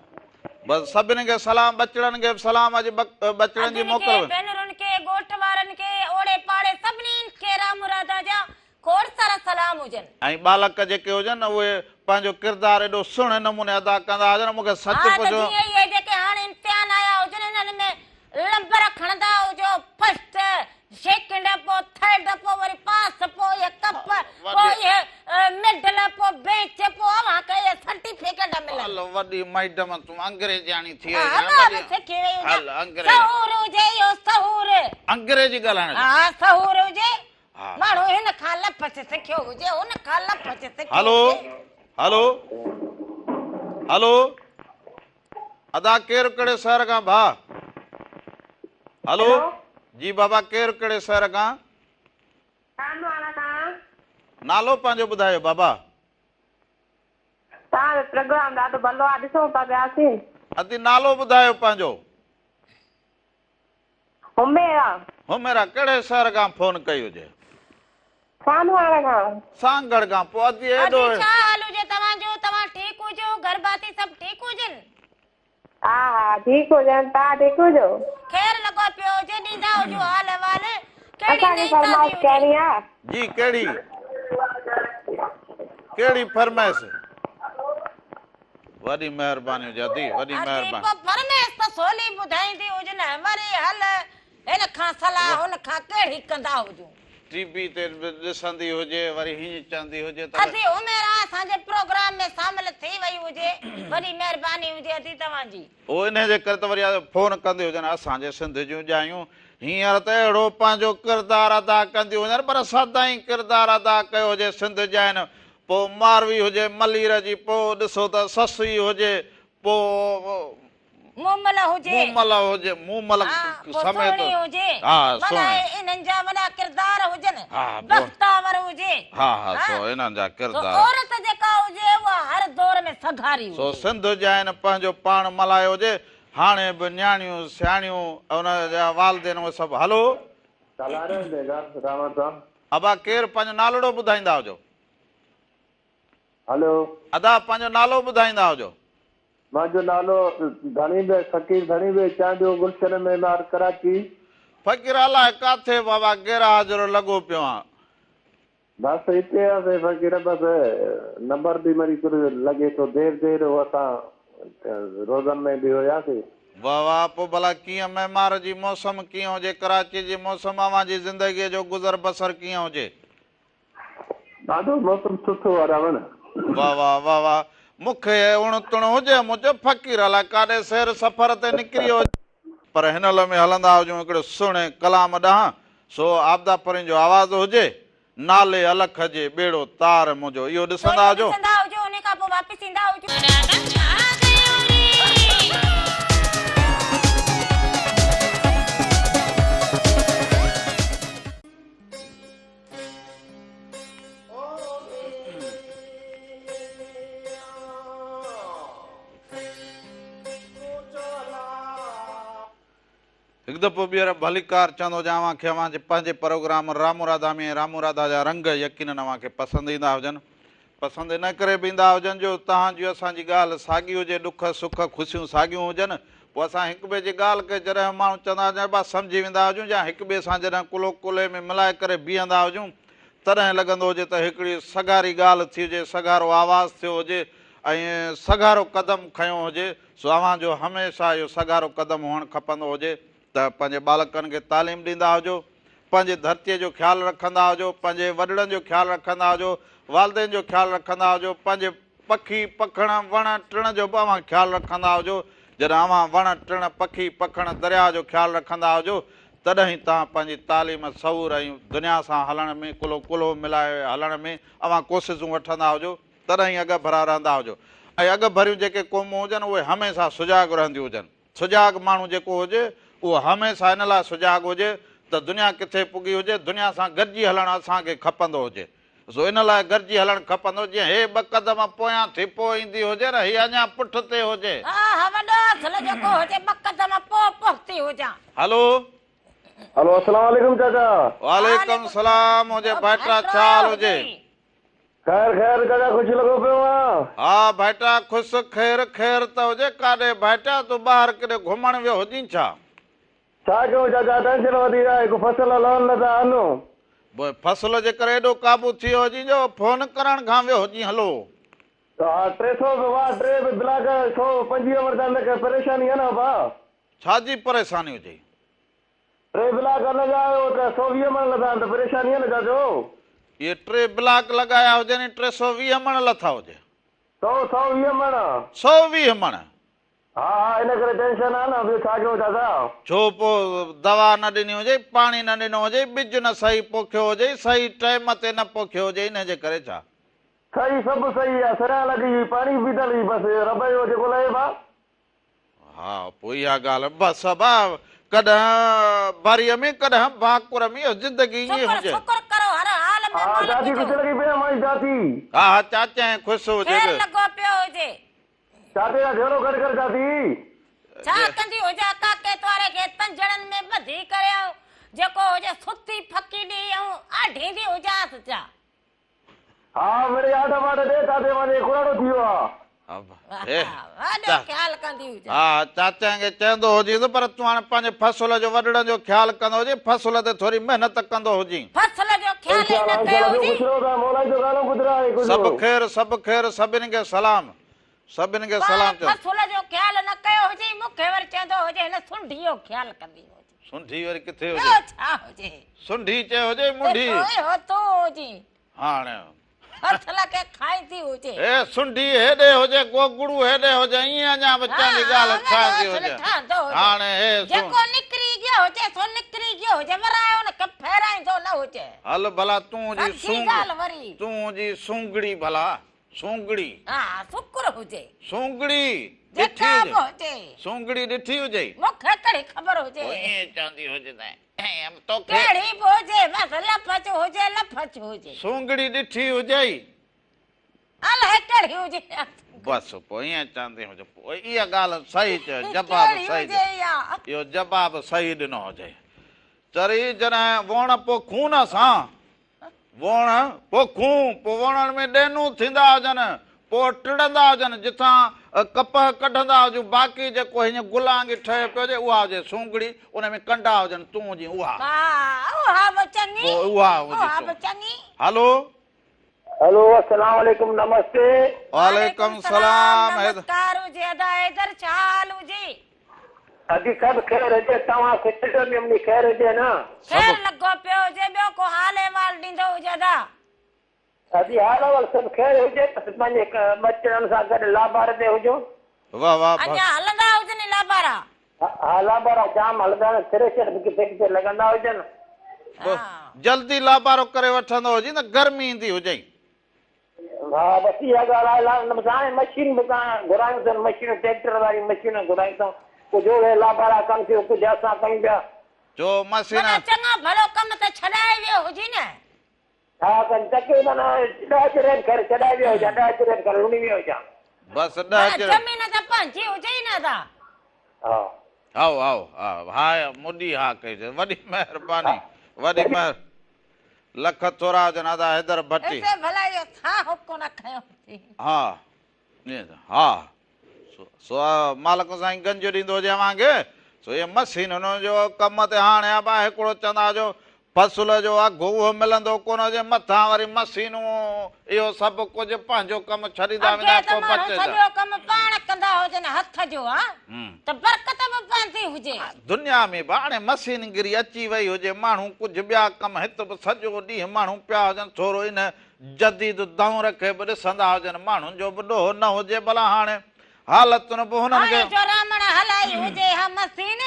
बसि सभिनी खे सलाम, बचड़नि खे सलाम, अॼु बचड़नि जी मोकल भेनरुनि खे, ॻोठ वारनि खे, ओड़े पाड़े सभिनी खे राम मुरादा जा खोड़ सारा सलाम हुजनि। ऐं बालक जेके हुजनि उहे पंहिंजो किरदारु एॾो सुहिणे नमूने अदा कंदा हुजनि। मूंखे सच पुछो, जेके हाणे इम्तिहान आया हुजनि हिननि में नंबर खणंदा हुजो, फर्स्ट, सेकंड, पोइ थर्ड, पोइ वरी पास, पोइ ये कप, पोइ ये मेडल, पोइ बेंच, पोइ अवां खे ये सर्टिफिकेट मिलनि। हलो वॾी मैडम तूं अंग्रेजानी थी हल अंग्रेजी सहूर हुजे, इहो सहूर अंग्रेजी ॻाल्हाइण। हा सहूर हुजे, माण्हू हिन खां लफ़्ज़ सिखियो हुजे, हुन खां लफ़्ज़ सिखियो। हलो हलो हलो अदा केरु कहिड़े शहर खां भा? हलो जी बाबा, केरु कहिड़े शहर खां? नालो पंहिंजो ॿुधायो बाबा। तव्हांजो प्रोग्राम ॾाढो भलो आहे, ॾिसूं था पियासीं। अदी नालो ॿुधायो पंहिंजो। हुमेरा। हुमेरा कहिड़े शहर खां फोन कई हुजे? सानवाड़ा खां। सांगड़ खां। पोइ अदी एॾो छा हाल हुजे तव्हांजो? तव्हां ठीकु हुजो? घर बाती सभु ठीकु हुजनि? हा हा ठीकु हुजनि, तव्हां ठीकु हुजो? ख़ैर लॻो पियो हुजे, ॾींदा हुजो हाल अहवाल। असांजी फरमाइश कहिड़ी आहे? जी कहिड़ी कहिड़ी फरमाइश? वॾी महिरबानी हुजे अदी, वॾी महिरबानी। फरमाइश त सोली ॿुधाईंदी हुजनि, वरी हल हिन खां सलाह हुन खां कहिड़ी कंदा हुजूं। टीवी ते ॾिसंदी हुजे, वरी हीअं चवंदी हुजे त अदी उमेरा असांजे प्रोग्राम में शामिल थी वई हुजे, वॾी महिरबानी हुजे अदी तव्हांजी। ओ इन जे करे त वरी फोन कंदी हुजनि असांजे सिंध जूं ॼायूं। हींअर त अहिड़ो पंहिंजो किरदारु अदा कंदियूं हुजनि, पर सदाईं किरदारु अदा कयो हुजे सिंध ॼाइनि। पोइ मारवी हुजे मलीर जी, पोइ ॾिसो त ससी हुजे, पोइ मूमल हुजे, मूमल हुजे, मूमल समेत हुजे, हा इन्हनि जा वॾा किरदार हुजनि, बख्तावर हुजे। हा हा सो इन्हनि जा किरदार। औरत जेका हुजे उहा हर दौर में सघारी हुजे। सो सिंध ॼाइनि पंहिंजो पाण मल्हायो हुजे। हाणे बि न्याणियूं सियाणियूं उन जा वालदेन उहे सभु। हलो अबा केरु पंहिंजो नालो ॿुधाईंदा हुजो? हलो अदा पंहिंजो नालो ॿुधाईंदा हुजो? मुंहिंजो नालो धणी बे फ़कीर धणी बे चांडियो, गुलशन में मार कराची। फ़कीर अलाए काथे बाबा गेरा हाज़िर लॻो पियो आहे। बसि हिते आहे फ़कीर, बसि नंबर बि वरी लॻे थो देर हो, असां रोज़न में बि हुयासीं। वाह वाह। पोइ भला कीअं मेमार जी मौसम कीअं हुजे? कराची जी मौसम अव्हांजी ज़िंदगीअ जो गुज़र बसर कीअं हुजे? ॾाढो मौसम सुठो आहे रवण। वाह वाह वाह वाह। मूंखे उणतुण हुजे मुंहिंजो फ़कीर अलाए काॾे सैर सफ़र ते निकिरी हुजे, पर हिन में हलंदा हुजूं हिकिड़े सुहिणे कलाम ॾांहुं। सो आबदा परीं जो आवाज़ हुजे, नाले अलख जे बेड़ो तार मुंहिंजो, इहो ॾिसंदा हुजो। उन खां पोइ वापसि ईंदा हुजो। हिकु दफ़ो ॿीहर भलीकार चवंदो हुजां अव्हांखे, अव्हांजे पंहिंजे प्रोग्राम रामू राधा में रामू राधा जा रंग यकीनन अव्हांखे पसंदि ईंदा हुजनि। पसंदि इन करे बि ईंदा हुजनि जो तव्हांजी असांजी ॻाल्हि साॻी हुजे, ॾुख सुख ख़ुशियूं साॻियूं हुजनि। पोइ असां हिक ॿिए जी ॻाल्हि खे जॾहिं माण्हू चवंदा हुजनि बा सम्झी वेंदा हुजूं, या हिक ॿिए सां जॾहिं कुलो कुले में मिलाए करे बीहंदा हुजूं, तॾहिं लॻंदो हुजे त हिकिड़ी सगारी ॻाल्हि थी हुजे, सगारो आवाज़ु थियो हुजे ऐं सगारो कदम खयों हुजे। सो अव्हांजो हमेशह इहो सगारो कदम हुअणु खपंदो हुजे त पंहिंजे बालकनि खे तालीम ॾींदा हुजो, पंहिंजे धरतीअ जो ख़्यालु रखंदा हुजो, पंहिंजे वॾड़नि जो ख़्यालु रखंदा हुजो, वालदेन जो ख़्यालु रखंदा हुजो, पंहिंजे पखी पखण वण टिण जो बि अव्हां ख़्यालु रखंदा हुजो। जॾहिं अव्हां वण टिण पखी पखण दरिया जो ख़्यालु रखंदा हुजो, तॾहिं तव्हां पंहिंजी तालीम सवूर ऐं दुनिया सां हलण में कुलो कुलो मिलाए हलण में अव्हां कोशिशूं वठंदा हुजो, तॾहिं अॻ भरा रहंदा हुजो। ऐं अॻ भरियूं जेके क़ौमूं हुजनि उहे हमेशह सुजाग रहंदियूं हुजनि। सुजाग माण्हू जेको हुजे उहो हमेशह इन लाइ सुजाग हुजे त दुनिया किथे पुगी हुजे, दुनिया सां गॾिजी हलणु असांखे खपंदो हुजे। सो इन लाइ गॾिजी हलणु खपंदो, जीअं हे 2 क़दम पोयां थी पोइ ईंदी हुजे न, हीअ अञा पुठिते हुजे। हलो हेलो अस्सलाम वालेकुम चाचा। वालेकुम सलाम हुजे भाइटा, छा हाल हुजे? खैर खैर चाचा, ख़ुशि लॻो पियो आहे? हा भाइटा ख़ुशि ख़ैर ख़ैर त हुजे। काॾे भाइटा तूं ॿाहिरि केॾे घुमण वियो हुजी छा? छा कयूं चाचा, टेंशन वधी आहे, हिकु फसल लोन नथा आनो। पोइ फसल जे करे एॾो क़ाबू थी वियो हुजी जो फोन करण खां वियो हुजी। हलो हा 300 वाह 3 ब्लाक 125 वर्षा परेशानी है ना भाउ? छाजी परेशानी हुजे? 3 ब्लाक न जायो त 120 मण लथा त परेशानी है न चाचो। ये 3 ब्लाक लगाया हुजे ने 320 मण लथा हुजे। 120 मण 120 मण? हा हा, इन करे टेंशन आहे न। ॿियो छा कयूं चाचा? छो पोइ दवा न ॾिनी हुजे, पाणी न ॾिनो हुजे, बिज न सही पोखियो हुजे, सही टाइम ते न पोखियो हुजे, इन जे करे छा? सही सभु सही आहे, सरिया लॻी, पाणी पीतल हुई, बसि रब जो जेको लहे भाउ। हा पोइ इहा ॻाल्हि बसि भाउ, कॾहिं बारीअ में कॾहिं भाकुर में, ज़िंदगी ईअं हुजे। हा चाची ख़ुशि लॻी पई मां चाची। हा हा चाचा ख़ुशि हुजे। चाचे का ढेरो गॾु कर चाची। छा कंदी हुजे काके तोरे के पंजड़न में बधी करियो, जेको हुजे सुती फकी दी ऐं आढींदी हुजास छा? हा मेरे आठ वाट दे चाचे माने कुराड़ो थियो आहे। वॾो ख्याल कंदी हुजे। हा चाचा खे चवंदो हुजी त पर तूं हाणे पंहिंजे फसल जो वॾड़नि जो ख़्यालु कंदो हुजे, फसल ते थोरी महिनत कंदो हुजी। फसल जो ख्याल ई न कयो हुजे। सभु ख़ैर सभु ख़ैर, सभिनी खे सलाम, सभिनी खे सलाम चओ। फसल जो ख्याल न कयो हुजे, मूंखे वरी चवंदो हुजे हिन सुंढी जो ख्याल कंदी हुजे। सुंढी वरी किथे ॿियो हुजे? छा हुजे? सुंढी चयो हुजे मुंढी? हो तो हुजे हाणे फसल खे खाईंदी हुजे। ए सुंढी हेॾे हुजे, गोगड़ू हेॾे हुजे, ईअं अञा बच्चा जी ॻाल्हि छा थी हुजे? हाणे हे जेको निकिरी गयो हुजे सो निकिरी गयो हुजे, वरायो न कप फेराईंदो न हुजे। हल भला तूं जी वरी तूं जी सूंगड़ी भला, सूंगड़ी। हा शुक्र हुजे। सूंगड़ी जेका ॾिठी हुजे? हुजे सूंगड़ी ॾिठी हुजे? मूंखे कहिड़ी ख़बर हुजे? ईअं चवंदी हुजे त तोखे कहिड़ी बि हुजे, बसि लफच हुजे लफच हुजे। सूंगड़ी ॾिठी हुजे? अलाए कहिड़ी हुजे। बसि पोइ ईअं चवंदी हुजे। पोइ इहा ॻाल्हि सही चयो, जवाबु सही ॾिनो। इहो जवाबु सही ॾिनो हुजे। चरी जॾहिं वण पोखूं न असां, वण पोखूं, पोइ वणनि में ॾेनूं थींदा हुजनि, पोइ टिड़ंदा हुजनि, जिथां कपह कढंदा हुजूं, बाक़ी जेको हीअं गुलांगी ठहे पियो हुजे उहा हुजे सूंगड़ी, उन में कंडा हुजनि, तूं हुजे उहा। उहा हुजे। हलो हेलो अस्सलाम वालेकुम, नमस्ते। वालेकुम सलाम। नमस्कार हुजे अदा हैदर, छा हाल हुजे? अॼु सभु ख़ैर हुजे, तव्हां खे ख़ैर हुजे न? ख़ैर लॻो पियो हुजे, ॿियो को हाल अहिवाल ॾींदो हुजे अदा? अॼु हाल अहिवाल सभु ख़ैर हुजे, पंहिंजे बचड़नि सां गॾु लाबार ते हुजो। वाह वाह। अञा हलंदा हुजनि लाबारा? हा लाबारा जाम हलंदा आहिनि, थ्रेशर किथे किथे लॻंदा हुजनि। जल्दी लाबारो करे वठंदो हुजे न, गर्मी ईंदी हुजे। हा बसि इहा ॻाल्हि आहे। हाणे मशीन बि घुरायूं अथनि, मशीन ट्रैक्टर वारी मशीन घुरायूं अथऊं, कुझु ओड़े लाबारा कनि थियूं, कुझु असां कयूं पिया। जो मशीन चङो भलो कमु त छॾाए वियो हुजे न। हा चके माना 10 चिरनि करे छॾाए वियो हुजां, 10 चिरनि करे लुणी वियो हुजां। बसि 10 चिर ज़मीन त पंहिंजी हुजे ई न दा। हा आओ आओ हा मुडी हा कई, वॾी महिरबानी, वॾी महिर, लख थोरा हुजनि अदा हैदर भट्टी। भला इहो छा हुकुम न खयो? हा हा सो मालिक साईं गंज ॾींदो हुजे अव्हांखे। सो इहे मशीन हुन जो कम ते हाणे आहे हिकिड़ो चवंदा जो फसल जो अघु उहो मिलंदो कोन हुजे, मथां वरी मशीनूं, इहो सभु कुझु पंहिंजो कमु छॾींदा वेंदा, पोइ बचे सॼो कमु पाण कंदा हुजनि हथ जो, हा त बरकत बि पवंदी हुजे दुनिया में। हाणे मशीनगिरी अची वई हुजे, माण्हू कुझु ॿिया कम हिते बि सॼो ॾींहुं माण्हू पिया हुजनि, थोरो इन जदीद दौर खे बि ॾिसंदा हुजनि, माण्हुनि जो बि ॾोह न हुजे। भला हाणे हालतुनि बि हुननि खे रामण हलाई हुजे, हा मशीन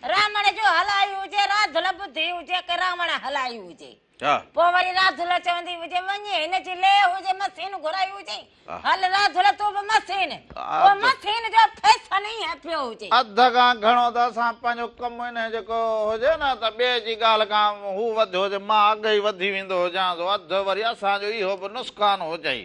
रामण जो हलाई हुजे, रात राधुल बुद्धि हुजे के रावण हलाई हुजे हा पोइ वरी राधुल चवंदी हुजे वञे हिनजी ले हुजे मशीन घुराई हुजे हल राधुल तूं बि मशीन पोइ मशीन जो फैशन ई आहे पियो हुजे अध खां घणो त असां पंहिंजो कमु हिन जेको हुजे न त ॿिए जी ॻाल्हि खां हू वधियो हुजे मां अॻु ई वधी वेंदो हुजां अधु वरी असांजो इहो बि नुक़सान हुजे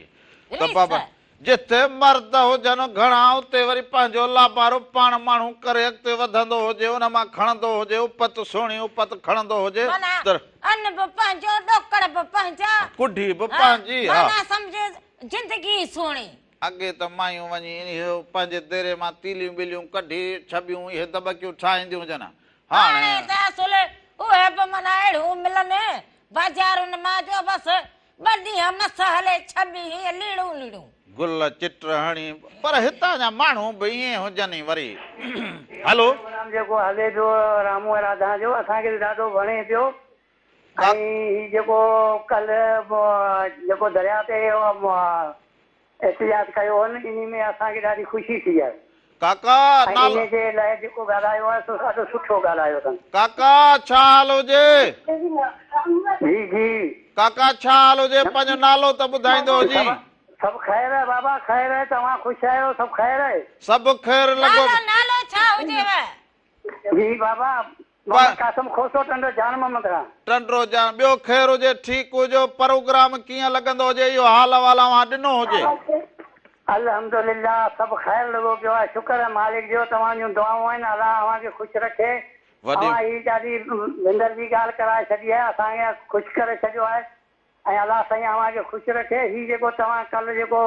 त बाबा जिथे मर्द हुजनि घणा उते वरी पंहिंजो लाभारो पाण माण्हू करे अॻिते वधंदो हुजे उन मां खणंदो हुजे उपत सुहिणी उपत खणंदो हुजे अन्न बि पंहिंजो ॾोकड़ बि पंहिंजा कुढी बि पंहिंजी हा सम्झ जिंदगी सुहिणी अॻे त मायूं वञी पंहिंजे देरे मां तीलियूं ॿिलियूं कढी छबियूं इहे दॿकियूं ठाहींदियूं हुजनि हाणे त असुल उहे बि माना अहिड़ियूं मिलनि बाज़ारुनि मां जो बसि ॿ ॾींहं मस हले छबी लीड़ूं लीड़ूं गुल चिट हणी पर हितां जा माण्हू बि ईअं हुजनि वरी हलो जेको हले पियो रामू राधा जो असांखे ॾाढो वणे पियो ऐं हीउ जेको कल्ह जेको दरिया ते एहतियात कयो हो न इन में असांखे ॾाढी ख़ुशी थी आहे काका इन जे लाइ जेको ॻाल्हायो आहे सो ॾाढो सुठो ॻाल्हायो अथनि काका छा हाल हुजे जी जी काका छा हाल हुजे पंहिंजो नालो त ॿुधाईंदो हुजी सभु ख़ैर आहे बाबा ख़ैर आहे तव्हां ख़ुशि आहियो सभु ख़ैर आहे सभु ख़ैर लॻो नालो छा हुजेव जी बाबा कासम खोसो टंडो जान मोहम्मद खां टंडो जान ॿियो ख़ैर हुजे ठीकु हुजो प्रोग्राम कीअं लॻंदो हुजे इहो हाल अहिवाल ॾिनो हुजे अल्हम्दुलिल्लाह सभु ख़ैर लॻो पियो आहे शुक्र आहे मालिक जो तव्हां जूं दुआऊं आहिनि अलाह अव्हांखे ख़ुशि रखे हीअ ॾाढी विंदर जी ॻाल्हि कराए छॾी आहे असांखे ख़ुशि करे छॾियो आहे ऐं अलाह साईं अव्हांखे ख़ुशि रखे हीउ जेको तव्हां कल्ह जेको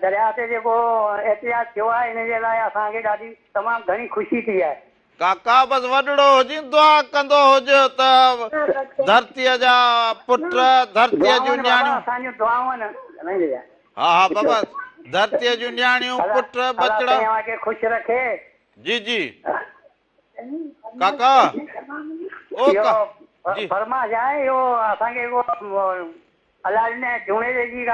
दरिया ते जेको एहतियात थियो आहे इन जे लाइ असांखे ॾाढी तमामु घणी ख़ुशी थी आहे काका बसि वॾड़ो हुजे दुआ कंदो हुजे त धरतीअ जा पुट धरतीअ जूं न्याणियूं असांजूं दुआऊं आहिनि हा हा बाबा धरतीअ जूं न्याणियूं पुट बचड़ा अव्हांखे ख़ुशि रखे जी जी काका ओ जी फरमा जाए इहो असांखे अलाह ने झूणे जी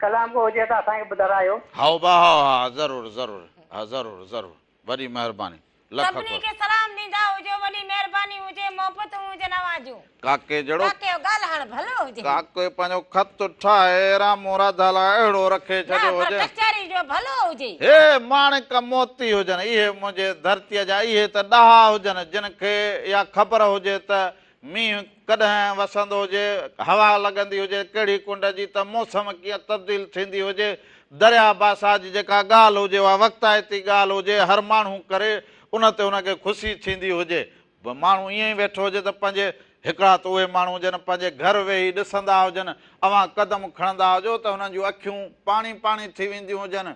कलाम को हुजे त असांखे ॿुधायो हा बा हा ज़रूरु ज़रूरु हा ज़रूरु ज़रूरु वॾी महिरबानी सभिनी खे सलाम ॾींदा हुजो वॾी महिरबानी हुजे मोहबत हुजे नवाजो काके जहिड़ो काके ॻाल्हाइण भलो हुजे काके पंहिंजो ख़त ठाहे रामो राधा लाइ अहिड़ो रखे छॾियो हुजे कचहरी जो भलो हुजे हे माणिक मोती हुजनि इहे मुंहिंजे धरतीअ जा इहे त ॾहा हुजनि जिन खे इहा ख़बर हुजे त मींहुं कॾहिं वसंदो हुजे हवा लॻंदी हुजे कहिड़ी कुंड जी त मौसम कीअं तब्दील थींदी हुजे दरिया बासा जी जेका ॻाल्हि हुजे उहा वक़्तायती ॻाल्हि हुजे हर माण्हू करे उन ते उनखे ख़ुशी थींदी हुजे माण्हू ईअं ई वेठो हुजे त पंहिंजे हिकिड़ा त उहे माण्हू हुजनि पंहिंजे घर वेही ॾिसंदा हुजनि अवां क़दम खणंदा हुजो त हुननि जूं अखियूं पाणी पाणी थी वेंदियूं हुजनि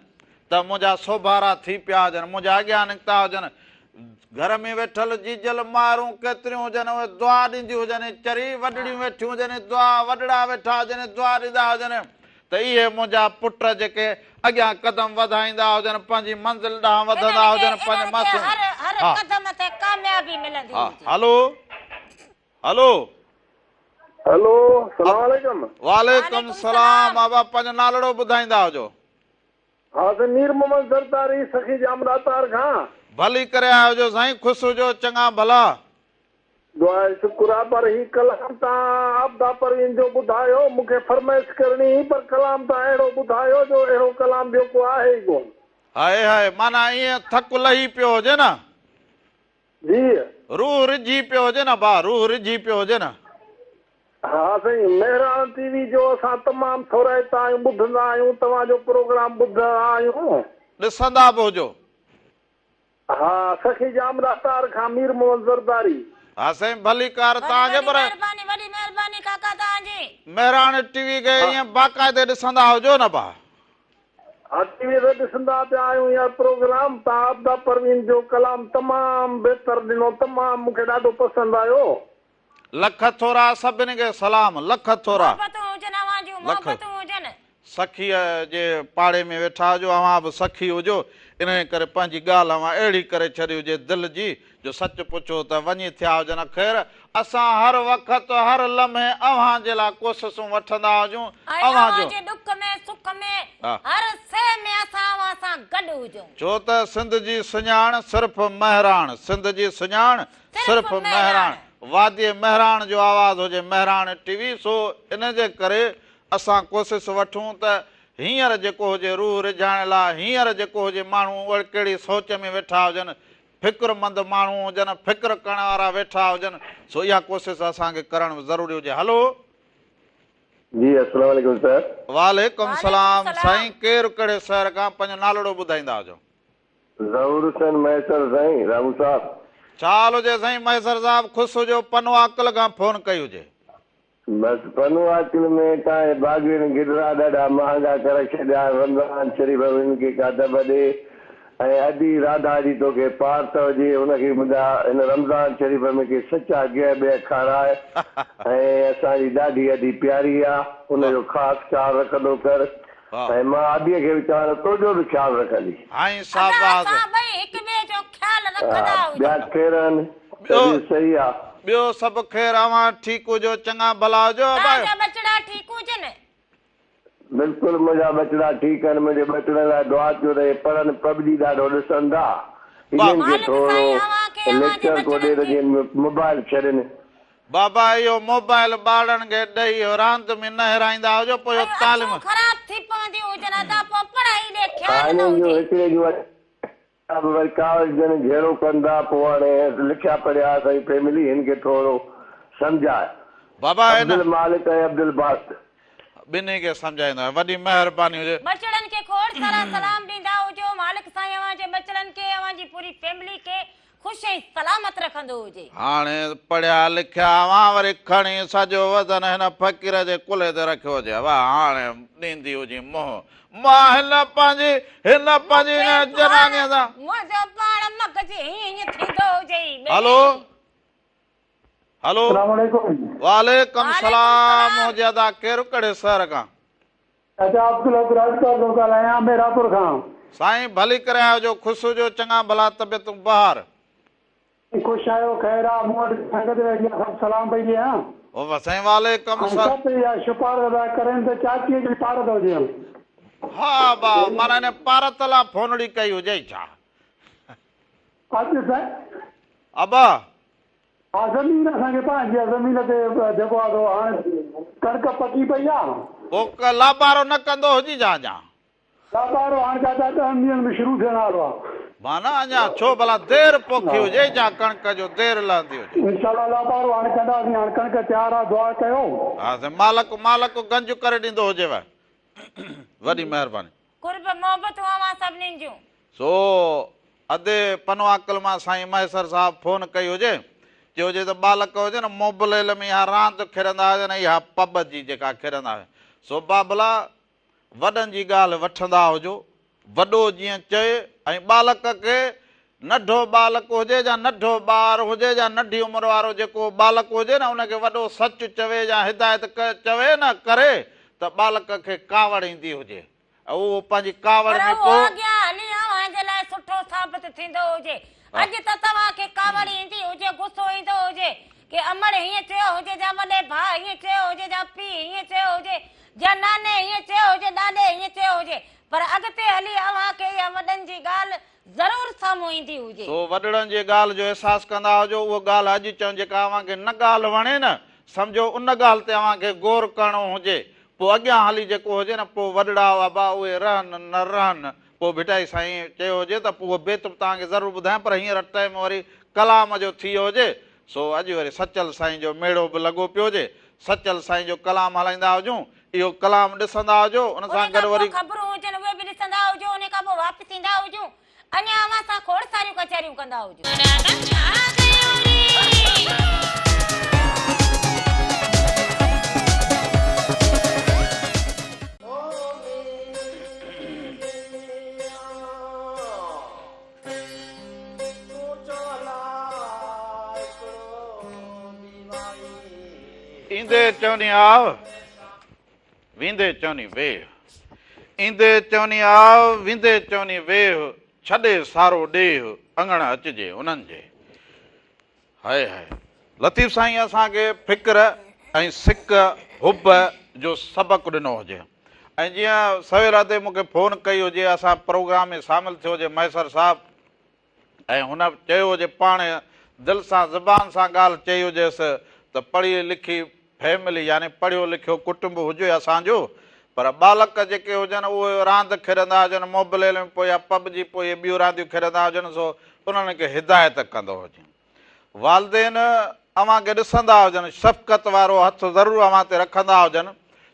त मुंहिंजा सोभारा थी पिया हुजनि मुंहिंजा अॻियां निकिता हुजनि घर में वेठल जीजल मारूं केतिरियूं हुजनि उहे दुआ ॾींदियूं हुजनि चरी वॾड़ियूं वेठियूं हुजनि दुआ वॾड़ा वेठा हुजनि दुआ ॾींदा हुजनि त इहे मुंहिंजा पुट जेके अॻियां कदम वधाईंदा हुजनि पंहिंजी मंज़िल ॾांहुं वधंदा हुजनि पंहिंजे मासूम हलो हलो हेलो सलाम वालेकुम वालेकुम सलाम बाबा पंहिंजो नालो ॿुधाईंदा हुजो हा मीर मोहम्मद ज़रदारी सखी जाम रातार खां भली करे आया हुजो साईं ख़ुशि हुजो चङा भला दुआ शुक्र आहे पर ही कलाम तव्हां आपदा परवीन जो ॿुधायो मूंखे फरमाइश करणी पर कलाम तव्हां अहिड़ो ॿुधायो जो अहिड़ो कलाम ॿियो को आहे ई कोन हाय हाय माना ईअं थक लही पियो हुजे न जी रूह रिझी पियो हुजे न भाउ रूह रिझी पियो हुजे न हा साईं मेहरान टीवी जो असां तमामु थोराइता आहियूं ॿुधंदा आहियूं तव्हांजो प्रोग्राम ॿुधंदा आहियूं ॾिसंदा बि हुजो हा सखी जाम रातार खां मीर मोहम्मद ज़रदारी हा साईं भली कार तव्हांखे पर महिरबानी वॾी महिरबानी काका तव्हांजी मेहरान टीवी खे ईअं बाक़ाइदे ॾिसंदा हुजो न भाउ हा टीवी ते ॾिसंदा पिया आहियूं इहा प्रोग्राम तव्हां आपदा परवीन जो कलाम तमामु बहितर ॾिनो तमामु मूंखे ॾाढो पसंदि आयो लख थोरा सभिनी खे सलाम लख थोरा सखीअ जे पाड़े में वेठा हुजो अवां बि सखी हुजो इन करे पंहिंजी ॻाल्हि अवां अहिड़ी करे छॾी हुजे दिलि जी जो सच पुछो त वञी थिया हुजनि ख़ैर असां हर वक़्त हर लम्हे अव्हां जे लाइ कोशिशूं वठंदा हुजूं अव्हां जो दुख में सुख में हर शइ में असां अव्हां सां गॾु हुजूं छो त सिंध जी सुञाण सिर्फ़ महराण सिंध जी सुञाण सिर्फ़ महराण वादी महराण जो आवाज़ हुजे महराण टीवी सो इन जे करे असां कोशिश वठूं त हींअर जेको हुजे रूह रिझाइण लाइ हींअर जेको हुजे माण्हू कहिड़ी सोच में वेठा हुजनि फ़िक्रमंद माण्हू हुजनि फ़िक्र करण वारा वेठा हुजनि सो इहा कोशिश असांखे करणु ज़रूरी हुजे हलो जी अस्सलाम वालेकुम सर वालेकुम सलाम साईं केरु कहिड़े शहर खां पंहिंजो नालो ॿुधाईंदा हुजो ज़हूर हुसैन मैसर साईं रामू साहब छा हाल हुजे साईं मैसर साहब ख़ुशि हुजो पनो अकल खां फोन कई हुजे बस पनो अकल में तव्हांजे बाग़ीन गिदरा ॾाढा महांगा करे छॾिया रमज़ान शरीफ़ हिनखे का दॿ ॾे ऐं अॼु राधा जी तोखे पार त हुजे हुनखे ॿुधा हिन रमज़ान शरीफ़ में के सचा गिह ॿिह खाराए ऐं असांजी ॾाढी अॼु प्यारी आहे हुनजो ख़ासि ख़्यालु रखंदो कर ऐं मां आदीअ खे बि चवां तुंहिंजो बि ख़्यालु रखंदी ॿिया केर आहिनि सही आहे ॿियो सभु ख़ैर अव्हां ठीकु हुजो चङा भला हुजो बिल्कुलु मुंहिंजा बचड़ा ठीकु आहिनि मुंहिंजे बचड़नि लाइ दुआ कयो त पढ़नि पबजी ॾाढो ॾिसनि था इन्हनि खे थोरो लेक्चर को ॾे त जीअं मोबाइल छॾनि बाबा इहो मोबाइल ॿारनि खे ॾेई रांदि में न हिराईंदा हुजो पोइ इहो तालीम हिकिड़े जूं वरी कागज़ जहिड़ो कंदा पोइ हाणे लिखिया पढ़िया असांजी फैमिली हिन खे थोरो सम्झाए बाबा अब्दुल मालिक ऐं अब्दुल बास्त ॿिन्ही खे सम्झाईंदो वॾी महिरबानी हुजे बचड़नि खे खोड़ सारा सलाम ॾींदा हुजो मालिक साईं अव्हांजे बचड़नि खे अव्हांजी पूरी फैमिली खे ख़ुशि ऐं सलामत रखंदो हुजे हाणे पढ़िया लिखिया अव्हां वरी खणी सॼो वज़न हिन फ़क़ीर जे कुल्हे ते रखियो हुजे वाह हाणे ॾींदी हुजे मोह मां हिन पंहिंजी जनानीअ सां मुंहिंजो पाण मगज हीअं थींदो हुजे हलो हेलो वालेकुम सलाम मुजादा केरु कहिड़े शहर खां अच्छा अब्दुल राजपाल थो ॻाल्हायां मेरापुर खां साईं भली करे आयो जो ख़ुशि हुजो चङा भला तबियतूं बहार ख़ुशि आहियो ख़ैर आहे मूं वटि संगत वेठी आहे सभु सलाम पई ॾियां ओ साईं वालेकुम सलाम शुपार करनि त चाचीअ जी पारत हुजे हा बा माना ने पारत लाइ फोनड़ी कई हुजे छा अबा हा ज़मीन असांखे पंहिंजी आहे ज़मीन ते जेको आहे हाणे कणिक पकी पई आहे पोइ लाबारो न कंदो हुजी जा लाबारो हाणे चाचा 10 ॾींहंनि में शुरू थियण वारो आहे माना अञा छो भला देरि पोखी हुजे जा कणिक जो देरि लहंदी हुजे इंशाअल्लाह लाबारो हाणे कंदासीं हाणे कणिक तयारु आहे दुआ कयो हा मालिक गंज करे ॾींदो हुजेव वॾी महिरबानी कुर्ब मोहबत अवां सभिनीनि जूं सो अधे पनो अकल मां साईं मैसर साहब फोन कई हुजे चयो हुजे त बालक हुजे न मोबाइल में इहा रांदि खेॾंदा हुजनि इहा पब जी जेका खेॾंदा हुआ सो बाबला वॾनि जी ॻाल्हि वठंदा हुजो वॾो जीअं चए ऐं बालक खे नंढो बालक हुजे या नंढो ॿार हुजे या नंढी उमिरि वारो जेको बालक हुजे न उनखे वॾो सच चवे या हिदायत चवे न करे त बालक खे कावड़ ईंदी हुजे ऐं उहो पंहिंजी कावड़ में सुठो साबित थींदो हुजे अॼु त तव्हांखे कावड़ ईंदी हुजे गुस्सो ईंदो हुजे कि अमड़ हीअं चयो हुजे या वॾे भाउ हीअं चयो हुजे या पीउ हीअं चयो हुजे या नाने हीअं चयो हुजे ॾाॾे हीअं चयो हुजे पर अॻिते हली अव्हांखे इहा वॾनि जी ॻाल्हि ज़रूर साम्हूं ईंदी हुजे सो वॾड़नि जी ॻाल्हि जो अहसासु कंदा हुजो उहो ॻाल्हि अॼु चऊं जेका अव्हांखे न ॻाल्हि वणे न सम्झो उन ॻाल्हि ते अव्हांखे गौर करणो हुजे पोइ अॻियां हली जेको हुजे न पोइ वॾड़ा वबा उहे रहनि न रहनि पोइ भिटाई साईं चयो हुजे त पोइ बेतुब तव्हांखे ज़रूरु ॿुधायां पर हींअर टाइम वरी कलाम जो थी वियो हुजे सो अॼु वरी सचल साईं जो मेड़ो बि लॻो पियो हुजे सचल साईं जो कलाम हलाईंदा हुजूं इहो कलाम ॾिसंदा हुजो उन सां गॾु वरी ख़बरूं हुजनि उहे बि ॾिसंदा हुजो उन खां पोइ वापसि ईंदा हुजूं अञा अव्हां सां खोड़ सारियूं कचहरियूं कंदा हुजूं ईंदे चवनी आव वींदे चवनी वेह ईंदे चवनी आव वींदे चवनी वेह छॾे सारो ॾेह अङण अचिजे उन्हनि जे हाय हाय लतीफ़ साईं असांखे फ़िक्र ऐं सिक हुब जो सबक़ु ॾिनो हुजे ऐं जीअं सवेर ते मूंखे फ़ोन कई हुजे असां प्रोग्राम में शामिलु थियो हुजे मैसर साहिबु ऐं हुन चयो हुजे पाण दिलि सां ज़ुबान सां ॻाल्हि चई हुजेसि त पढ़ी लिखी फैमिली यानी पढ़ियो लिखियो कुटुंब हुजे असांजो पर बालक जेके हुजनि उहे रांदि खेॾंदा हुजनि मोबाइल में पोइ या पबजी पोइ इहे ॿियूं रांदियूं खेॾंदा हुजनि सो उन्हनि खे हिदायत कंदो हुजे वालदेन अव्हांखे ॾिसंदा हुजनि शफ़क़त वारो हथु ज़रूरु अव्हां ते रखंदा हुजनि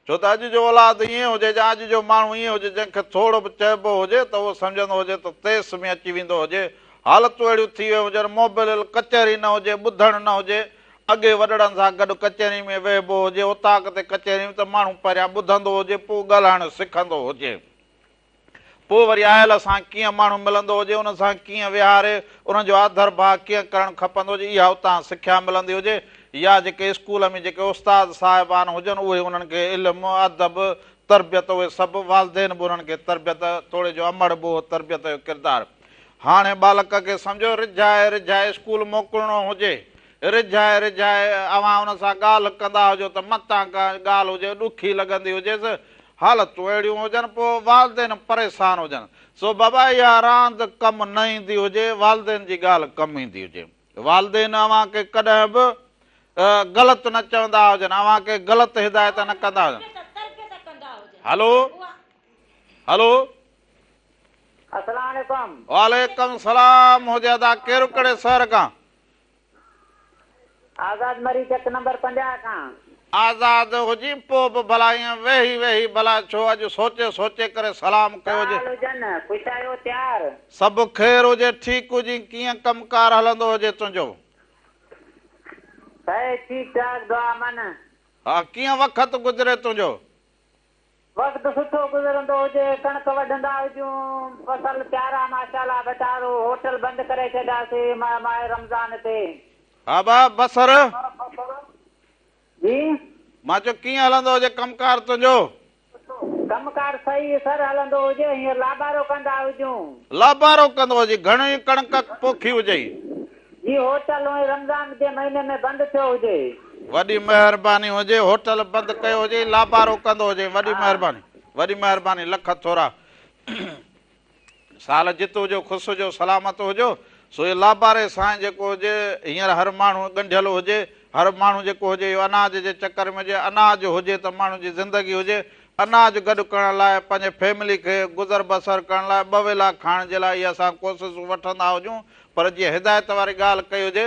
छो त अॼु जो औलाद ईअं हुजे या अॼु जो माण्हू ईअं हुजे जंहिंखे थोरो बि चइबो हुजे त उहो सम्झंदो हुजे त तेस में अची वेंदो हुजे हालतूं अहिड़ियूं थी वियूं हुजनि मोबाइल कचहरी न हुजे ॿुधणु न हुजे अॻे वॾड़नि सां गॾु कचहरी में वेहबो हुजे उतां ते कचहरी में त माण्हू पहिरियां ॿुधंदो हुजे पोइ ॻाल्हाइणु सिखंदो हुजे पोइ वरी आयल सां कीअं माण्हू मिलंदो हुजे उन सां कीअं विहारे उनजो आदर भाव कीअं करणु खपंदो हुजे इहा उतां सिख्या मिलंदी हुजे या जेके स्कूल में जेके उस्ताद साहिबान हुजनि उहे उन्हनि खे इल्मु अदब तरबियत उहे सभु वालदेन बि उन्हनि खे तरबियत थोरे जो अमड़ बि तरबियत जो किरदारु हाणे बालक खे सम्झो रिझाए रिझाए स्कूल मोकिलिणो हुजे रिझाए रिझाए अव्हां हुन सां ॻाल्हि कंदा हुजो त मतां का ॻाल्हि हुजे ॾुखी लॻंदी हुजेसि हालतूं अहिड़ियूं हुजनि पोइ वालदेन परेशान हुजनि सो बाबा इहा रांदि कमु न ईंदी हुजे वालदेन जी ॻाल्हि कमु ईंदी हुजे वालदेन अव्हांखे कॾहिं बि ग़लति न चवंदा हुजनि अव्हांखे ग़लति हिदायत न कंदा हुजनि हलो हलो अस्सलाम वालेकुम वालेकुम सलाम हुजे अदा कहिड़ो कहिड़े शहर खां आज़ाद मरी चक नंबर 50 खां आज़ाद हुजी पोइ बि भला ईअं वेही वेही भला छो अॼु सोचे सोचे करे सलाम कयो हुजे सभु ख़ैर हुजे ठीकु हुजे कीअं कमकार हलंदो हुजे तुंहिंजो ठीकु ठाक दुआ मन हा कीअं वक़्तु गुज़रे तुंहिंजो वक़्तु सुठो गुज़रंदो हुजे कणक वढंदा हुजूं फसल प्यारा माशाल्लाह बचारो होटल बंदि करे छॾियासीं माह रमज़ान ते हा बा बसर जी मां चयो कीअं हलंदो हुजे कमकार तुंहिंजो कमकार सही सर हलंदो हुजे हीअं लाबारो कंदा हुजूं लाबारो कंदो हुजे घणी कणक पोखी हुजे जी होटल रमज़ान जे महीने में बंदि थियो हुजे वॾी महिरबानी हुजे होटल बंदि कयो हुजे लाबारो कंदो हुजे वॾी महिरबानी लख थोरा साल जित हुजो ख़ुशि हुजो सलामत हुजो सो इहे लाबारे सां जेको हुजे हींअर हर माण्हू ॻंढियल हुजे हर माण्हू जेको हुजे इहो अनाज जे चकर में हुजे अनाज हुजे त माण्हू जी ज़िंदगी हुजे अनाज गॾु करण लाइ पंहिंजे फैमिली खे गुज़र बसर करण लाइ ॿ वेला खाइण जे लाइ इहा असां कोशिशि वठंदा हुजूं पर जीअं हिदायत वारी ॻाल्हि कई हुजे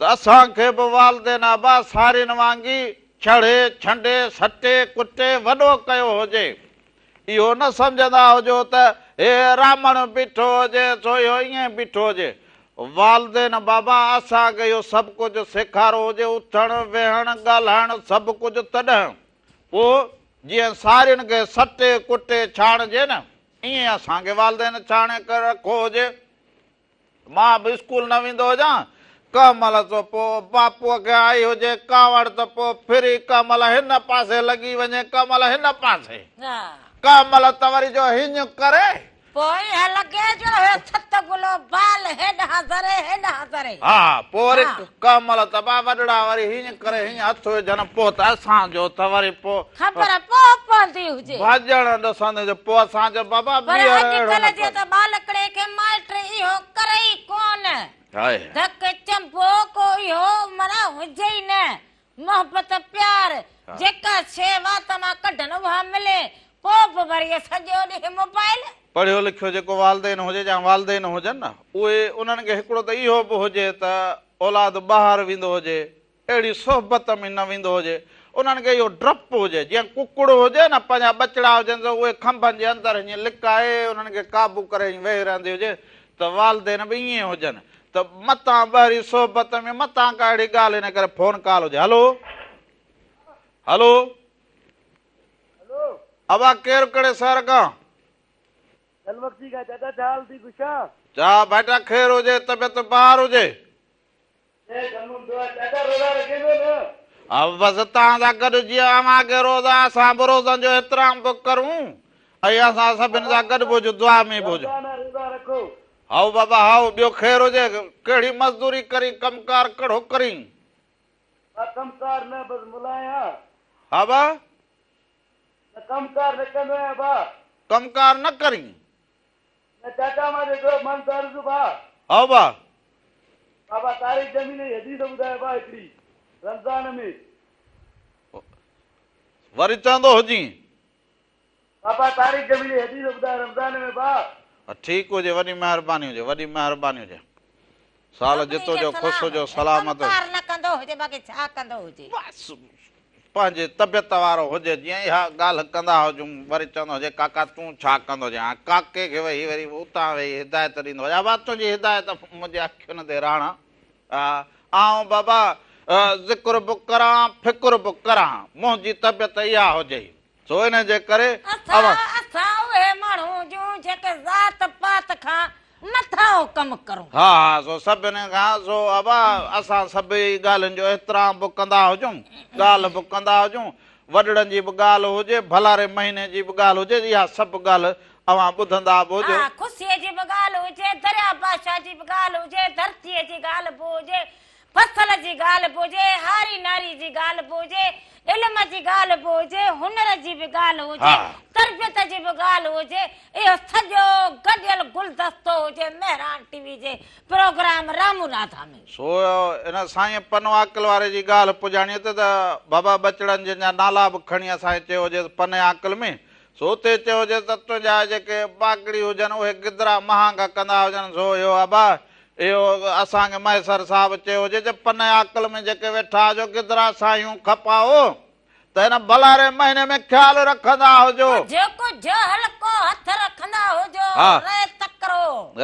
त असांखे बि वालदेन आबा सारियुनि वांगी छड़े छंडे सटे कुटे वॾो कयो हुजे इहो न सम्झंदा हुजो त हे रामण बीठो हुजे सो इहो ईअं बीठो हुजे वालदेन बाबा असांखे इहो सभु कुझु सेखारियो हुजे उथणु वेहणु ॻाल्हाइणु सभु कुझु तॾहिं पोइ जीअं सारियुनि खे सटे कुटे छाणिजे न ईअं असांखे वालदेन छाणे करे रखो हुजे मां बि स्कूल न वेंदो हुजां कमल त पोइ बापूअ खे आई हुजे कावड़ त पोइ फिरी कमल हिन पासे लॻी वञे कमल हिन पासे कमल त वरी जो हिन करे हा पोइ वरी कमल त बा वॾड़ा वरी हीअं करे हीअं हथ विझनि पोइ त असांजो त वरी पोइ भॼण ॾिसंदे पोइ असांजो बाबा मोहब्बत प्यार जेका शइ वात मां कढनि उहा मिले पोइ वरी सॼो ॾींहुं मोबाइल पढ़ियो लिखियो जेको वालदेन हुजे या वालदेन हुजनि न उहे उन्हनि खे हिकिड़ो त इहो बि हुजे त औलाद ॿाहिरि वेंदो हुजे अहिड़ी सोहबत में न वेंदो हुजे उन्हनि खे इहो डपु हुजे जीअं कुकड़ हुजे न पंहिंजा बचड़ा हुजनि त उहे खंभनि जे अंदरि हीअं लिकाए उन्हनि खे काबू करे वेही रहंदी हुजे त वालदेन बि ईअं हुजनि त मतां ॿाहिरी सोहबत में मतां का अहिड़ी ॻाल्हि हिन करे फोन कॉल हुजे हलो हलो अबा केरु कहिड़े शहर खां जा बेटा ख़ैर हुजे तबियत ॿाहिरि हुजे बसि तव्हां सां गॾु जीअं अव्हांखे रोज़ा असां बि रोज़नि जो एतिराम बि करूं ऐं असां सभिनि सां गॾु बि हुजो दुआ में बि हुजो हाओ बाबा हाओ ॿियो ख़ैर हुजे कहिड़ी मज़दूरी करी कमकार कड़ो करी कमकार न बस मुलाया हा बा कमकार न कंदो आहियां बा कमकार न करी न चाचा मां जो मन दर्द बा हाओ बा बाबा तारीख़ ज़मीन जी हदीस ॿुधाए बा हिकिड़ी रमज़ान में वरी चवंदो हुजी बाबा तारीख़ ज़मीन जी हदीस ॿुधाए रमज़ान में बा ठीकु हुजे वॾी महिरबानी हुजे साल जितो जो ख़ुशि हुजो सलामत कमकार न कंदो हुजे बाक़ी छा कंदो हुजे बस पंहिंजे तबियत वारो हुजे जीअं इहा ॻाल्हि कंदा हुजूं वरी चवंदो हुजे काका तूं छा कंदो हुजे हाणे काके खे वेही वरी उतां वेही हिदायत ॾींदो हुजे बा तुंहिंजी हिदायत मुंहिंजे अखियुनि ते राणा आऊं बाबा ज़िक्र बि करां फिक्र बि करां मुंहिंजी तबियत इहा हुजे सो इन जे करे असां उहे माण्हू जूं जेके ज़ात पात खां नथा कमु करूं हा हा सो सभिनी खां सो अबा असां सभई ॻाल्हियुनि जो एतिराम बि कंदा हुजूं ॻाल्हि बि कंदा हुजूं वॾड़नि जी बि ॻाल्हि हुजे भलारे महीने जी बि ॻाल्हि हुजे इहा सभु ॻाल्हि अवां ॿुधंदा बि हुजो ख़ुशीअ जी बि ॻाल्हि हुजे दरिया बादशाह जी बि ॻाल्हि हुजे धरतीअ जी ॻाल्हि बि हुजे फसल जी ॻाल्हि बि हुजे हारी नारी जी ॻाल्हि बि हुजे इल्म जी ॻाल्हि बि हुजे हुनर जी बि ॻाल्हि हुजे तरबियत जी बि ॻाल्हि हुजे इहो सॼो गॾियल गुलदस्तो हुजे मेहरान टीवी जे प्रोग्राम रामू राधा में सो इन साईं पनो आकल वारे जी ॻाल्हि पुॼाणी त बाबा बचड़नि जंहिंजा नाला बि खणी असांखे चयो हुजे पने आकल में सो हुते चयो हुजे त तुंहिंजा जेके बाकड़ी हुजनि उहे गिदरा महांगा कंदा हुजनि सो इहो अबा इहो असांखे मैसर साहिबु चयो हुजे जे पने आकल में जेके वेठा हुजो गिदरा सायूं खपाओ त हिन भलारे महीने में ख़्यालु रखंदा हुजो जेको जहल को हथ रखंदा हुजो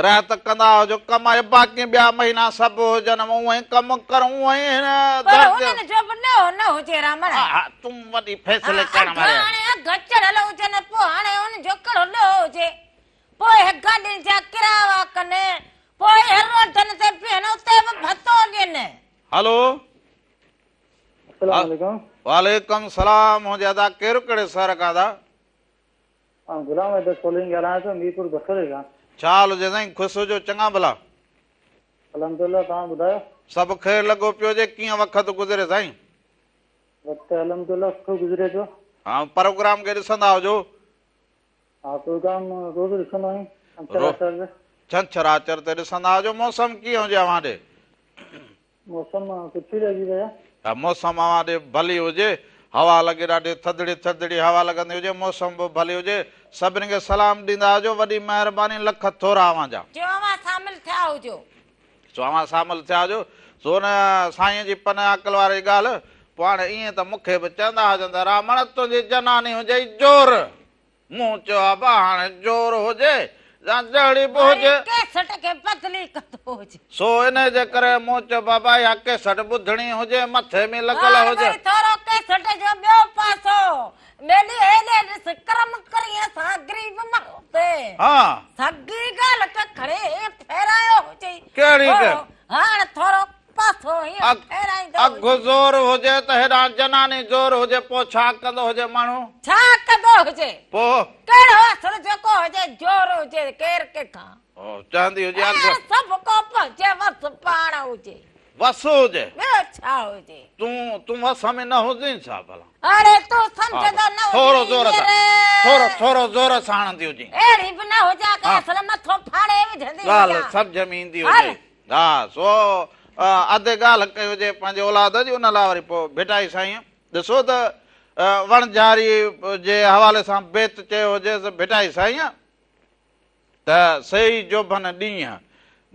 रहत कंदा हुजो कमाए बाक़ी ॿिया महीना सभु हुजनि उहो ई कमु करूं उहो ई न हुजे रामण तूं वॾी फैसले करण गचड़ल हुजनि पोइ हाणे हुनजो कहिड़ो न हुजे पोइ गाॾियुनि जा किराया कनि पोइ रोडनि ते बीहनि उते बि भतो ॾियनि हलो वालेकुम सलाम हो ज्यादा केरु कड़े सर का दा गुलाम है सोलिंग ॻाल्हायां थो मीरपुर बसरे खां छा हाल हुजे साईं ख़ुशि हुजो चङा भला अलहमदुलिल्लाह तव्हां ॿुधायो सभु ख़ैर लॻो पियो हुजे कीअं वक़्त गुज़रे साईं वक़्तु अलहमदुलिल्लाह सुठो गुज़रे पियो हा प्रोग्राम खे ॾिसंदा हुजो हा प्रोग्राम रोज़ ॾिसंदा आहियूं छंछराचर ते ॾिसंदा हुजो मौसम कीअं हुजे अव्हां ॾे मौसम सुठी लॻी पिया मौसम अव्हां ॾे भली हुजे हवा लॻे ॾाढी थधड़ी थधड़ी हवा लॻंदी हुजे मौसम बि भली हुजे सभिनी खे सलाम ॾींदा हुजो वॾी महिरबानी लख थोरा अव्हां जा शामिल थिया हुजो सो अव्हां शामिल थिया हुजो सो न साईं जी पने अकल वारी ॻाल्हि पोइ हाणे ईअं त मूंखे बि चवंदा हुजनि त रामण तुंहिंजी जनानी हुजे जोर मूं चयो आहे हाणे जोर हुजे जहिड़ी बि हुजे सो इन जे करे मूं चयो बाबा इहा केसट ॿुधणी हुजे मथे में लॻल हुजे अघु ज़ोर हुजे त हेॾां जनानी ज़ोर हुजे पोइ छा कंदो हुजे माण्हू छा कंदो हुजे पोइ कहिड़ो असर जेको हुजे जोर हुजे केर कंहिंखां चवंदी हुजे सभु को पंहिंजे वस पाण हुजे वस हुजे छा हुजे तूं वस में न हुजे छा भला अरे तूं समझंदो न थोरो ज़ोर सां थोरो ज़ोर सां हणंदी हुजे अहिड़ी बि न हुजे कि असल मथो फाड़े विझंदी ॻाल्हि सम्झ में ईंदी हुजे हा सो अधे ॻाल्हि कई हुजे पंहिंजे औलाद जी उन लाइ वरी पोइ भेटाई साईं ॾिसो त वणझारी जे हवाले सां बेत चयो हुजे भेटाई साईं त सही जोभन ॾींहं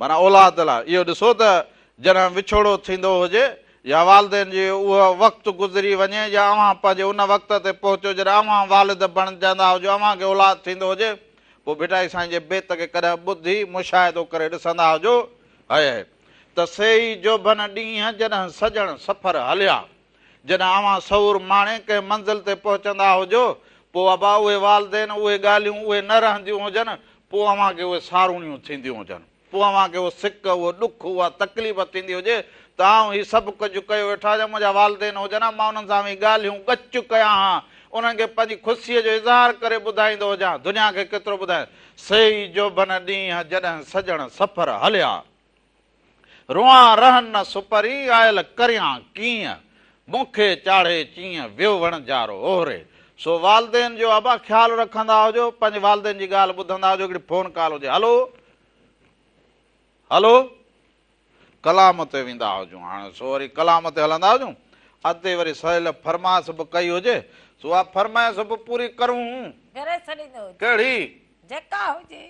माना औलाद लाइ इहो ॾिसो त जॾहिं विछोड़ो थींदो हुजे या वालदेन जी उहो वक़्तु गुज़री वञे या अव्हां पंहिंजे उन वक़्त ते पहुचो जॾहिं अव्हां वालिद बणजंदा हुजो अव्हांखे औलाद थींदो हुजे पोइ भेटाई साईं जे बेत खे कॾहिं ॿुधी मुशाहिदो करे ॾिसंदा हुजो आहे त सही जोभन ॾींहं जॾहिं सजण सफ़र हलिया जॾहिं अव्हां सऊर माणे कंहिं मंज़िल ते पहुचंदा हुजो पोइ अबा उहे वालदेन उहे ॻाल्हियूं उहे न रहंदियूं हुजनि पोइ अव्हांखे उहे सारूणियूं थींदियूं हुजनि पोइ अव्हांखे उहो सिक उहो ॾुखु उहा तकलीफ़ थींदी हुजे त आऊं हीउ सभु कुझु कयो वेठा हुजे मुंहिंजा वालदेन हुजनि मां उन्हनि सां बि ॻाल्हियूं ॻच कयां हा उन्हनि खे पंहिंजी ख़ुशीअ जो इज़हार करे ॿुधाईंदो हुजां दुनिया खे केतिरो ॿुधाए सही जो बन ॾींहं जॾहिं सजण सफ़र हलिया रुआ रहन न सुपरी आयल करियां कीअं मूंखे चाढ़े चीअं वियो वणजारो ओहरे सो वालदेन जो अबा ख़्यालु रखंदा हुजो पंहिंजे वालदेन जी ॻाल्हि ॿुधंदा हुजो हिकिड़ी फोन कॉल हुजे हलो हलो कलाम ते वेंदा हुजूं हाणे सो वरी कलाम ते हलंदा हुजूं अधे वरी सहेल फरमाइश बि कई हुजे सो उहा फरमाइश बि पूरी करूं कहिड़ी जेका हुजे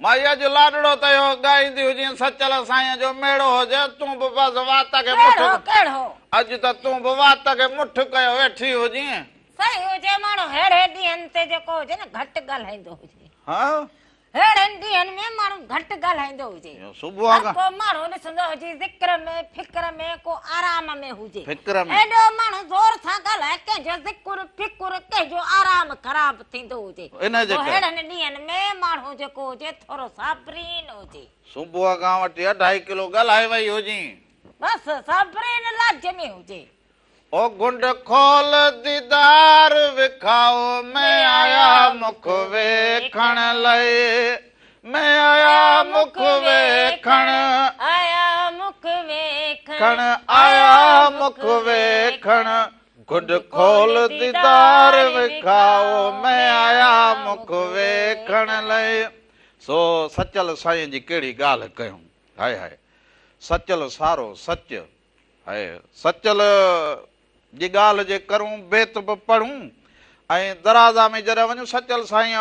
माई अॼु लाॾड़ो तयो ॻाईंदी हुजे सचल साईं जो मेड़ो हुजे तूं बि बसि वात खे अॼु त तूं बि वात खे मुठ कयो वेठी हुजे सही हुजे माण्हू हेड़े ॾींहंनि ते जेको हुजे न घटि ॻाल्हाईंदो हुजे हा हेड़नि ॾींहंनि में माण्हू घटि ॻाल्हाईंदो हुजे सुबुह खां को माण्हू ॾिसंदो हुजे ज़िक्र में फिक्र में को आराम में हुजे फिक्र में एॾो माण्हू ज़ोर सां ॻाल्हाए कंहिंजो ज़िक्र फिक्र कंहिंजो आराम ख़राब थींदो हुजे हेड़नि ॾींहंनि में माण्हू जेको हुजे थोरो साबरीन हुजे सुबुह खां वठी 2.5 किलो ॻाल्हाए वई हुजे बसि साबरीन लाज़मी हुजे ओ गुंड खोल दीदार विखाओ मैं आया मुख वेखण लए मैं आया मुख वेखण आया मुख वेखण आया मुख वेखण गुंड खोल दीदार विखाओ मैं आया मुख वेखण लए सो सचल साईं जी कहिड़ी ॻाल्हि कयूं हाय हाय सचल सारो सच हाय सचल जी ॻाल्हि जे करूं बेत बि पढ़ूं ऐं दराज़ा में जॾहिं वञूं सचल साईं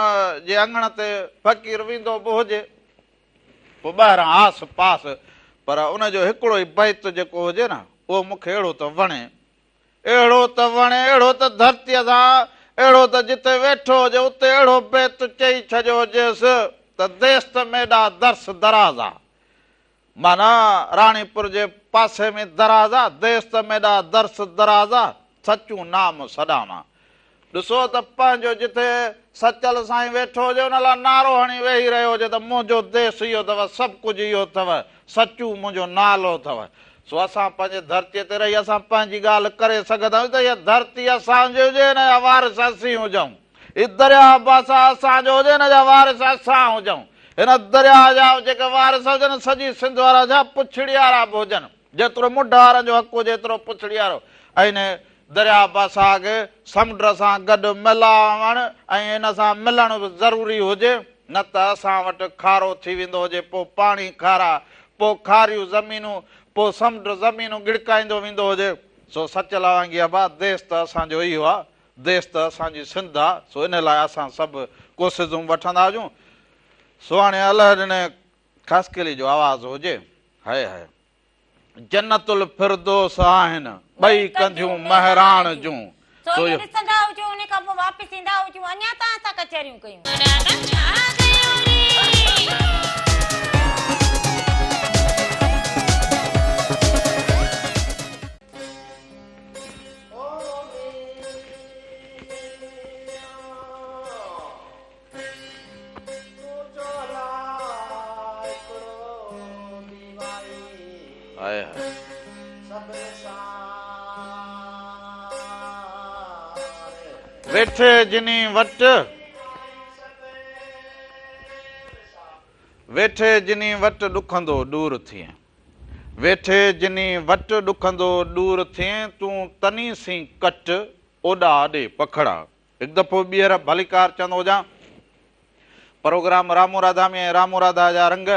जे अङण ते फ़क़ीर वेंदो बि हुजे पोइ ॿाहिरां आस पास पर उनजो हिकिड़ो ई बैत जेको हुजे न उहो मूंखे अहिड़ो त वणे अहिड़ो त धरतीअ सां अहिड़ो त जिते वेठो हुजे उते अहिड़ो बैत चई छॾियो हुजेसि त देस्त मेॾा दर्स दराज़ा माना राणीपुर जे पासे में दराज़ा देस्त मेॾा दर्स दराज़ा सचूं नाम सॾामा ॾिसो त पंहिंजो जिथे सचल साईं वेठो हुजे उन लाइ नारो हणी वेही रहियो हुजे त मुंहिंजो देश इहो अथव सभु कुझु इहो अथव सचूं मुंहिंजो नालो अथव सो असां पंहिंजे धरतीअ ते रही असां पंहिंजी ॻाल्हि करे सघंदा आहियूं त इहा धरती असांजी हुजे हिन जा वारिस असीं हुजऊं हीउ दरिया बासा असांजो हुजे हिन जा वारिस असां हुजऊं हिन दरिया जा जेके वारिस हुजनि सॼी सिंध वारा जा पुछड़ी वारा बि हुजनि जेतिरो मुंड वारनि जो हक़ हुजे एतिरो पुछड़ी वारो ऐं हिन दरिया बासा खे समुंड सां गॾु मिलावण ऐं हिन सां मिलण बि ज़रूरी हुजे न त असां वटि खारो थी वेंदो हुजे पोइ पाणी खारा पोइ खारियूं ज़मीनूं पोइ समुंड ज़मीनूं गिड़काईंदो वेंदो हुजे सो सचल वांगी अबा देश त असांजो इहो आहे देश त असांजी सिंध आहे सो इन लाइ असां सभु कोशिशूं वठंदा हुजूं सो हाणे अलाह ॾिने ख़ासि केली जो आवाज़ु हुजे हाय हाय जन्नतुल फिरदौस आहिनि ॿई कंदियूं महराण जूं सो ॾिसंदा हुजो उन खां पोइ वापसि ईंदा हुजो अञा त असां कचहरियूं कयूं वेठे जिनी वट ॾुखंदो दूर थिए वेठे जिनी वट ॾुखंदो दूर थिए तूं तनी सी कट ओॾा ॾे पखड़ा हिकु दफ़ो ॿीहर भलीकार चवंदो हुजां प्रोग्राम रामू राधा में रामू राधा जा रंग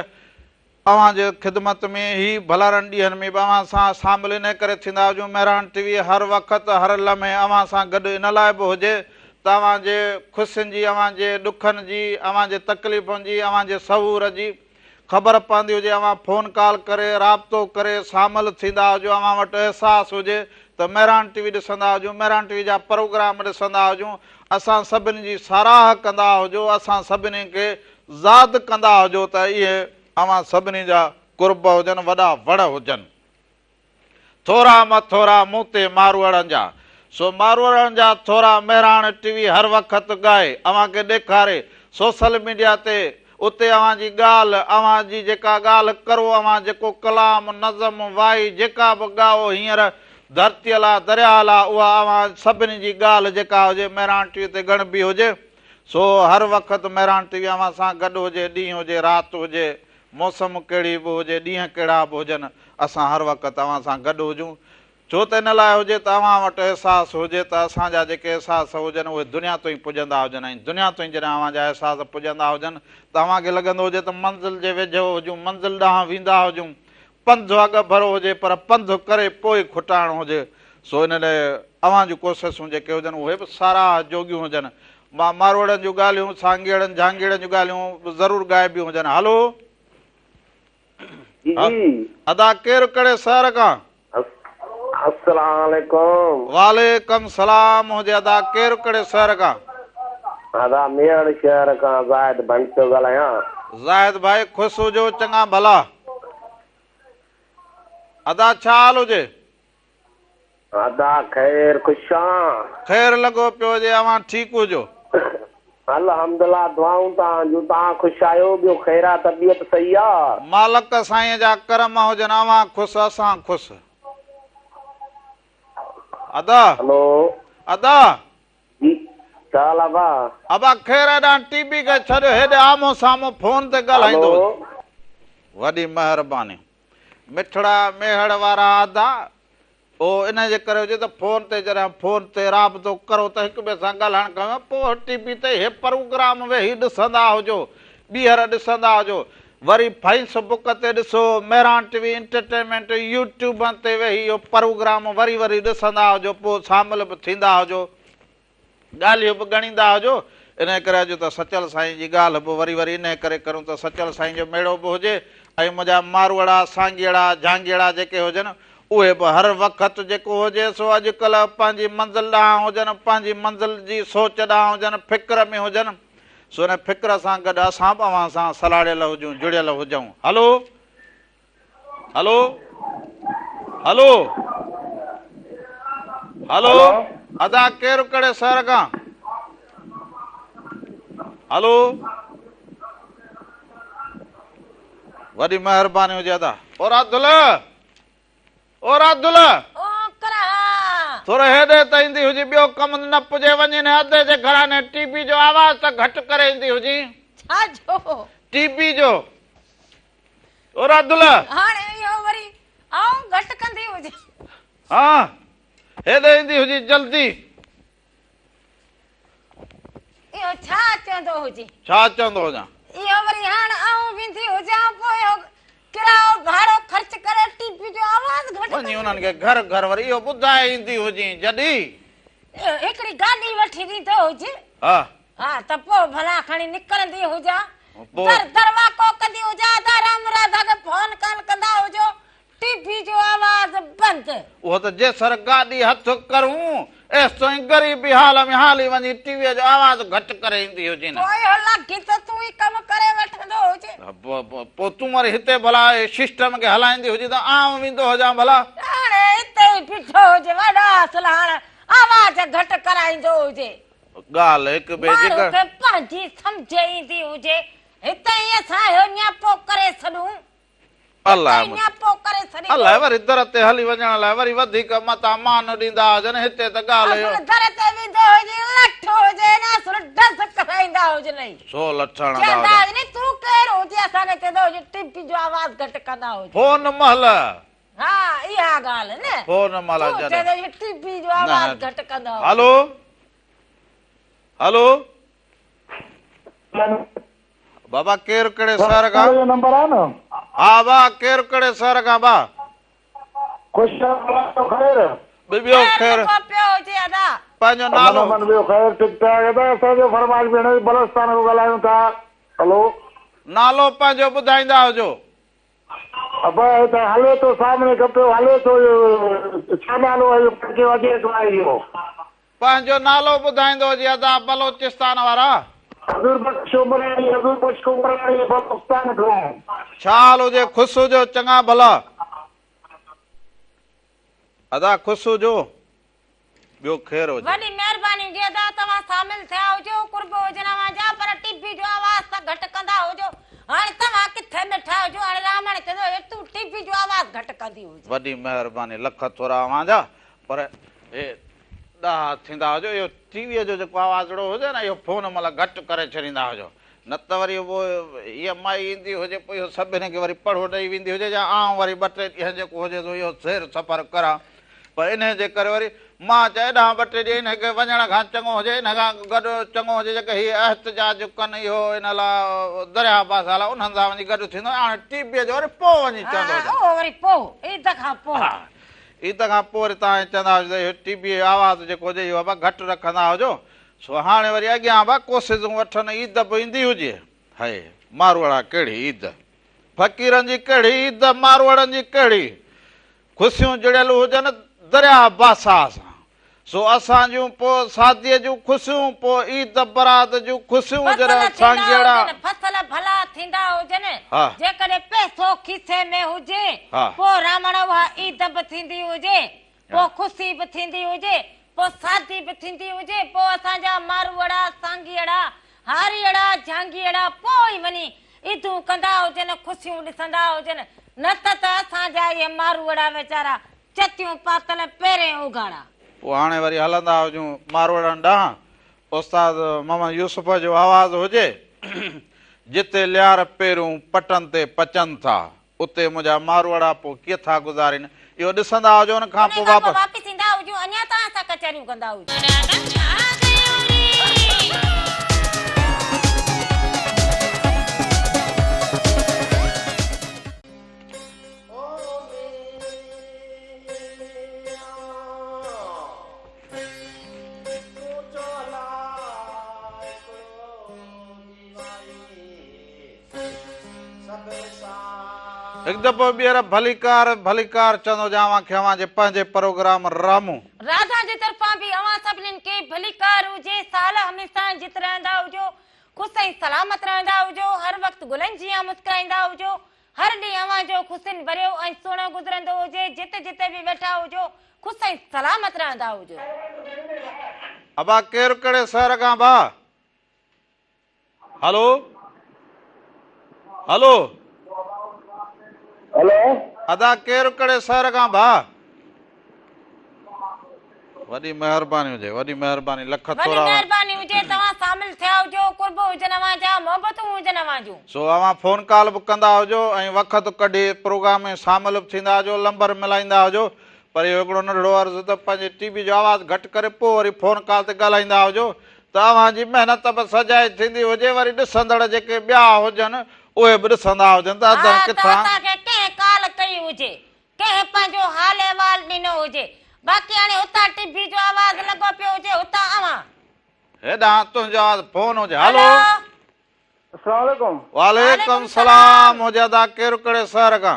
अव्हांजे ख़िदमत में ही भलारनि ॾींहंनि में बि अव्हां सां शामिल इन करे थींदा हुजूं महिराण टीवी हर वक़्तु हर लम्हे अव्हां सां गॾु इन लाइ बि हुजे त अव्हांजे ख़ुशियुनि जी अव्हांजे ॾुखनि जी अव्हांजे तकलीफ़ुनि जी अव्हांजे सहूर जी ख़बर पवंदी हुजे अव्हां फ़ोन कॉल करे राब्तो करे शामिल थींदा हुजो अव्हां वटि अहसासु हुजे त महिराण टीवी ॾिसंदा हुजूं महिराण टीवी जा प्रोग्राम ॾिसंदा हुजूं असां सभिनी जी साराह कंदा हुजो असां सभिनी खे ज़ाद कंदा हुजो त इहे अव्हां सभिनी जा कुर्ब हुजनि वॾा वण हुजनि थोरा मथोरा मूं ते मारवड़नि जा सो मारवड़नि जा थोरा महिराण टीवी हर वक़्तु ॻाए अव्हां खे ॾेखारे सोशल मीडिया ते उते अव्हांजी ॻाल्हि अव्हांजी जेका ॻाल्हि करो अव्हां जेको कलाम नज़म वाई जेका बि ॻाओ हींअर धरती ला दरिया ला उहा आवाज़ सभिनी जी ॻाल्हि जेका हुजे महिराण टीवी ते गणबी हुजे। सो हर वक़्तु महिराण टीवी अवां सां गॾु हुजे, ॾींहुं हुजे राति हुजे, मौसम कहिड़ी बि हुजे, ॾींहं कहिड़ा बि हुजनि, असां हर वक़्तु तव्हां सां गॾु हुजूं। छो त इन लाइ हुजे त अव्हां वटि अहसासु हुजे त असांजा जेके अहसास हुजनि उहे दुनिया ताईं पुॼंदा हुजनि ऐं दुनिया ताईं जॾहिं अव्हां जा अहसास पुॼंदा हुजनि त अव्हांखे लॻंदो हुजे त मंज़िल जे वेझो हुजूं, मंज़िल ॾांहुं वेंदा हुजूं, पंधु अॻु भरो हुजे पर पंधु करे पोइ खुटाइणो हुजे। सो इन लाइ अव्हां जूं कोशिशूं जेके हुजनि उहे बि साराह जोगियूं हुजनि। मां मारवाड़नि जूं ॻाल्हियूं, सांगेड़नि झांगेड़नि जूं ॻाल्हियूं ज़रूरु ॻाइबियूं हुजनि। हलो अदा केरु कहिड़े शहर खां? अस्सलामुअलैकुम। वालेकुम सलाम हुजे। अदा केरु कहिड़े शहर खां? अदा मेरठ शहर खां ज़ाहिद भंट थो ॻाल्हायां। ज़ाहिद भाई ख़ुशि हुजो, चङा भला। अदा छा हाल हुजे? अदा ख़ैर ख़ुशि आं। ख़ैर लॻो पियो हुजे, अव्हां ठीकु हुजो? अल्हम्दुलिल्लाह दुआऊं तव्हां तव्हां ख़ुशि आहियो, ॿियो ख़ैर आहे, तबियत सही आहे? मालिक साईं जा करम हुजनि, अव्हां ख़ुशि असां ख़ुशि। अदा हेलो अदा जी छा हाल आहे भाउ? अबा ख़ैर हेॾां टीवी खे छॾियो, हेॾे आम्हूं साम्हूं फोन ते ॻाल्हाईंदो। वॾी महिरबानी। मिठड़ा मेहड़ वारा अदा ओ इन जे करे हुजे त फोन ते जॾहिं फोन ते राबितो करो त हिक ॿिए सां ॻाल्हाइणु कयो, पोइ टीवी ते हे प्रोग्राम वेही ॾिसंदा हुजो, ॿीहर ॾिसंदा हुजो, वरी फेसबुक ते ॾिसो, महिराण टीवी एंटरटेनमेंट, यूट्यूब ते वेही इहो प्रोग्राम वरी वरी ॾिसंदा हुजो, पोइ शामिल बि थींदा हुजो, ॻाल्हियूं बि ॻणींदा हुजो। इन करे अॼु त सचल साईं जी ॻाल्हि बि वरी वरी इन करे करूं त सचल साईं जो मेड़ो बि हुजे ऐं मुंहिंजा मारवाड़ा सांगेड़ा झांगेड़ा जेके हुजनि उहे बि हर वक़्तु जेको हुजे सो अॼुकल्ह पंहिंजी मंज़िल ॾांहुं हुजनि, पंहिंजी मंज़िल जी सोच ॾांहुं हुजनि, फ़िक्र में हुजनि। सो हिन फ़िक्र सां गॾु असां बि अव्हां सां सलाड़ियल हुजूं, जुड़ियल हुजूं। हलो हलो हलो हलो अदा केरु कहिड़े शहर खां? हलो वॾी महिरबानी हुजे अदा। और अब्दुल थोरो हेॾे त ईंदी हुजे, ॿियो कमु न पुॼे वञे न अधे जे घराने टीवी जो आवाज़ त घटि करे ईंदी हुजी। छा जो टीवी जो और अब्दुल हाणे इहो वरी आऊं घटि कंदी हुजे। हाँ हेॾे ईंदी हुजी जल्दी। इहो छा चवंदो हुजे? छा चवंदो हुजां? इहो वरी हाणे आऊं वेंदी हुजां, पोइ किरायो भाड़ो ख़र्च करे टीवी जो आवाज़ घटि वञी उन्हनि खे घर घर वरी इहो ॿुधाए ईंदी हुजी जॾहिं हिकिड़ी गाॾी वठी ॾींदो हुजे। हा हा त पोइ भला खणी निकिरंदी हुजां, दरवाको कंदी हुजां, राम राधा खे फोन कंदा हुजो, टीवी जो आवाज़ बंदि। उहो त जेसर गाॾी हथ करूं एसो ई ग़रीबी हाल में हाली वञी टीवीअ जो आवाज़ घटि करे ईंदी हुजे न। लॻी त तूं ई कमु करे वठंदो हुजे, पोइ तूं वरी हिते भला सिस्टम खे हलाईंदी हुजे त आउं वेंदो हुजां भला। हाणे हिते ई बीठो हुजे, वॾा असुल हाणे आवाज़ घटि कराईंदो हुजे। ॻाल्हि हिकु ॿिए जी पंहिंजी सम्झ ईंदी हुजे, हिते ई असां न्यापो करे छॾूं। अलाए वरी दर ते हली वञण लाइ वरी वधीक मता मान ॾींदा हुजनि। हिते त ॻाल्हि दर ते वेंदो हुजे, लठ हुजे न ढस कराईंदा हुजनि, सो लठण तूं केरु हुजे असांखे चवंदो हुजे टीवी जो आवाज़ घटि कंदा हुजे। फोन महल हा इहा ॻाल्हि न, फोन महल टीवी जो आवाज़ घटि कंदा। हलो हलो बाबा केरु कहिड़े शहर खां? नंबर आहे न? हा बा केरु कहिड़े शहर खां बा? ॿियो ख़ैर पंहिंजो नालो असांजो फरमाइश भेण बलस्तान खां ॻाल्हायूं था। हलो नालो पंहिंजो ॿुधाईंदा हुजो। हले थो सामने खपे, हले थो छा नालो आहे? पंहिंजो नालो ॿुधाईंदो हुजे अदा बलोचिस्तान वारा। छा हाल हुजे? ख़ुशि हुजो, चङा भला अदा ख़ुशि हुजो, ॿियो ख़ैर हुजे। वॾी महिरबानी हुजे अदा तव्हां शामिल थिया हुजो, कुर्ब हुजनि अव्हांजा, पर टीवी जो आवाज़ त घटि कंदा हुजो। हाणे तव्हां किथे वेठा हुजो, हाणे रामण चवंदो तूं टीवी जो आवाज़ घटि कंदी हुजे। वॾी महिरबानी, लख थोरा अव्हांजा। पर हे ॾाह थींदा हुजो इहो टीवीअ जो जेको आवाज़ड़ो हुजे न इहो फोन महिल घटि करे छॾींदा हुजो न त वरी उहो हीअ माई ईंदी हुजे पोइ इहो सभिनी खे वरी पढ़ो ॾेई वेंदी हुजे या आउं वरी 2-3 ॾींहं जेको हुजे थो इहो सैर सफ़र करां पर इन जे करे वरी मां चए ॾांहुं 2-3 ॾींहं हिनखे वञण खां चङो हुजे हिन खां गॾु चङो हुजे जेके हीअ एहतजाज कनि इहो इन लाइ दरिया पासा लाइ उन्हनि सां वञी गॾु थींदो हाणे टीवीअ जो वरी पोइ वञी चवंदो वरी पोइ ईद खां पोइ ईद खां पोइ वरी तव्हां चवंदा हुजो इहो टीवीअ जो आवाज़ जेको हुजे इहो बाबा घटि रखंदा हुजो सो हाणे वरी अॻियां बा कोशिशूं वठनि ईद बि ईंदी हुजे हाय मारवाड़ा कहिड़ी ईद फ़क़ीरनि जी कहिड़ी ईद मारवाड़नि जी कहिड़ी ख़ुशियूं जुड़ियल हुजनि दरिया बासा सां सो असां जूं पोइ शादीअ जूं ख़ुशियूं पोइ ईद बरात जूं ख़ुशियूं हुजनि सांगिड़ा फसल भला थींदा हुजनि हा जेकॾहिं पैसो खीसे में हुजे हा पोइ रामण उहा ईद बि थींदी हुजे पोइ ख़ुशी बि थींदी हुजे पोइ शादी बि थींदी हुजे पोइ असांजा मारवाड़ा सांगिड़ा हारियड़ा झांगिड़ा पोइ वञी ईदूं कंदा हुजनि ख़ुशियूं ॾिसंदा हुजनि न त असांजा इहे मारवाड़ा वीचारा चतियूं पातल पहिरें उगाड़ा पोइ हाणे वरी हलंदा हुजूं मारवाड़नि ॾांहुं उस्ताद मोहम्मद यूसुफ जो आवाज़ हुजे जिते लियार पेरूं पटनि ते पचनि था उते मुंहिंजा मारवाड़ा पोइ कीअं था गुज़ारीनि इहो ॾिसंदा हुजो हुन खां पोइ वापसि ईंदा हुजूं अञा तव्हां सां कचहरियूं कंदा हुजूं हिकु दफ़ो ॿीहर भलीकार चवंदो जावां खे अवां जे पंहिंजे प्रोग्राम रामू राधा जे तरफ़ां बि अवां सभिनीनि खे भलीकार हुजे साल हमेशा जित रहंदा हुजो ख़ुशि ऐं सलामत रहंदा हुजो हर वक़्तु गुलनि जीअं मुस्कुराईंदा हुजो हर ॾींहुं अवां जो ख़ुशियुनि भरियो ऐं सुहिणो गुज़रंदो हुजे जिते जिते बि वेठा हुजो ख़ुशि ऐं सलामत रहंदा हुजो अबा केरु कहिड़े शहर खां भा हलो हलो हेलो अदा केरु कहिड़े शहर खां भा वॾी महिरबानी हुजे वॾी महिरबानी लख वॾी थोरा महिरबानी हुजे तव्हां शामिल थिया हुजो कुर्ब हुजनि अवां जा मोहबतूं हुजनि अवां जूं सो अवां फोन कॉल बि कंदा हुजो ऐं वक़्तु कढी प्रोग्राम में शामिल बि थींदा हुजो नंबर मिलाईंदा हुजो पर इहो हिकिड़ो नंढड़ो अर्ज़ु त पंहिंजे टीवी जो आवाज़ु घटि करे पोइ वरी फोन कॉल ते ॻाल्हाईंदा हुजो त अव्हांजी महिनत बि सजाए थींदी हुजे वरी ॾिसंदड़ जेके ॿिया हुजनि उहे बि ॾिसंदा हुजनि त अदर किथां कंहिं काल कई हुजे कंहिं पंहिंजो हाल अहवाल ॾिनो हुजे बाक़ी हाणे हुतां टीवी जो आवाज़ लॻो पियो हुजे हुतां अवां हेॾां तुंहिंजो आवाज़ फोन हुजे हलो अस्सलाम वालेकुम वालेकुम सलाम हुजे अदा केरु कहिड़े शहर खां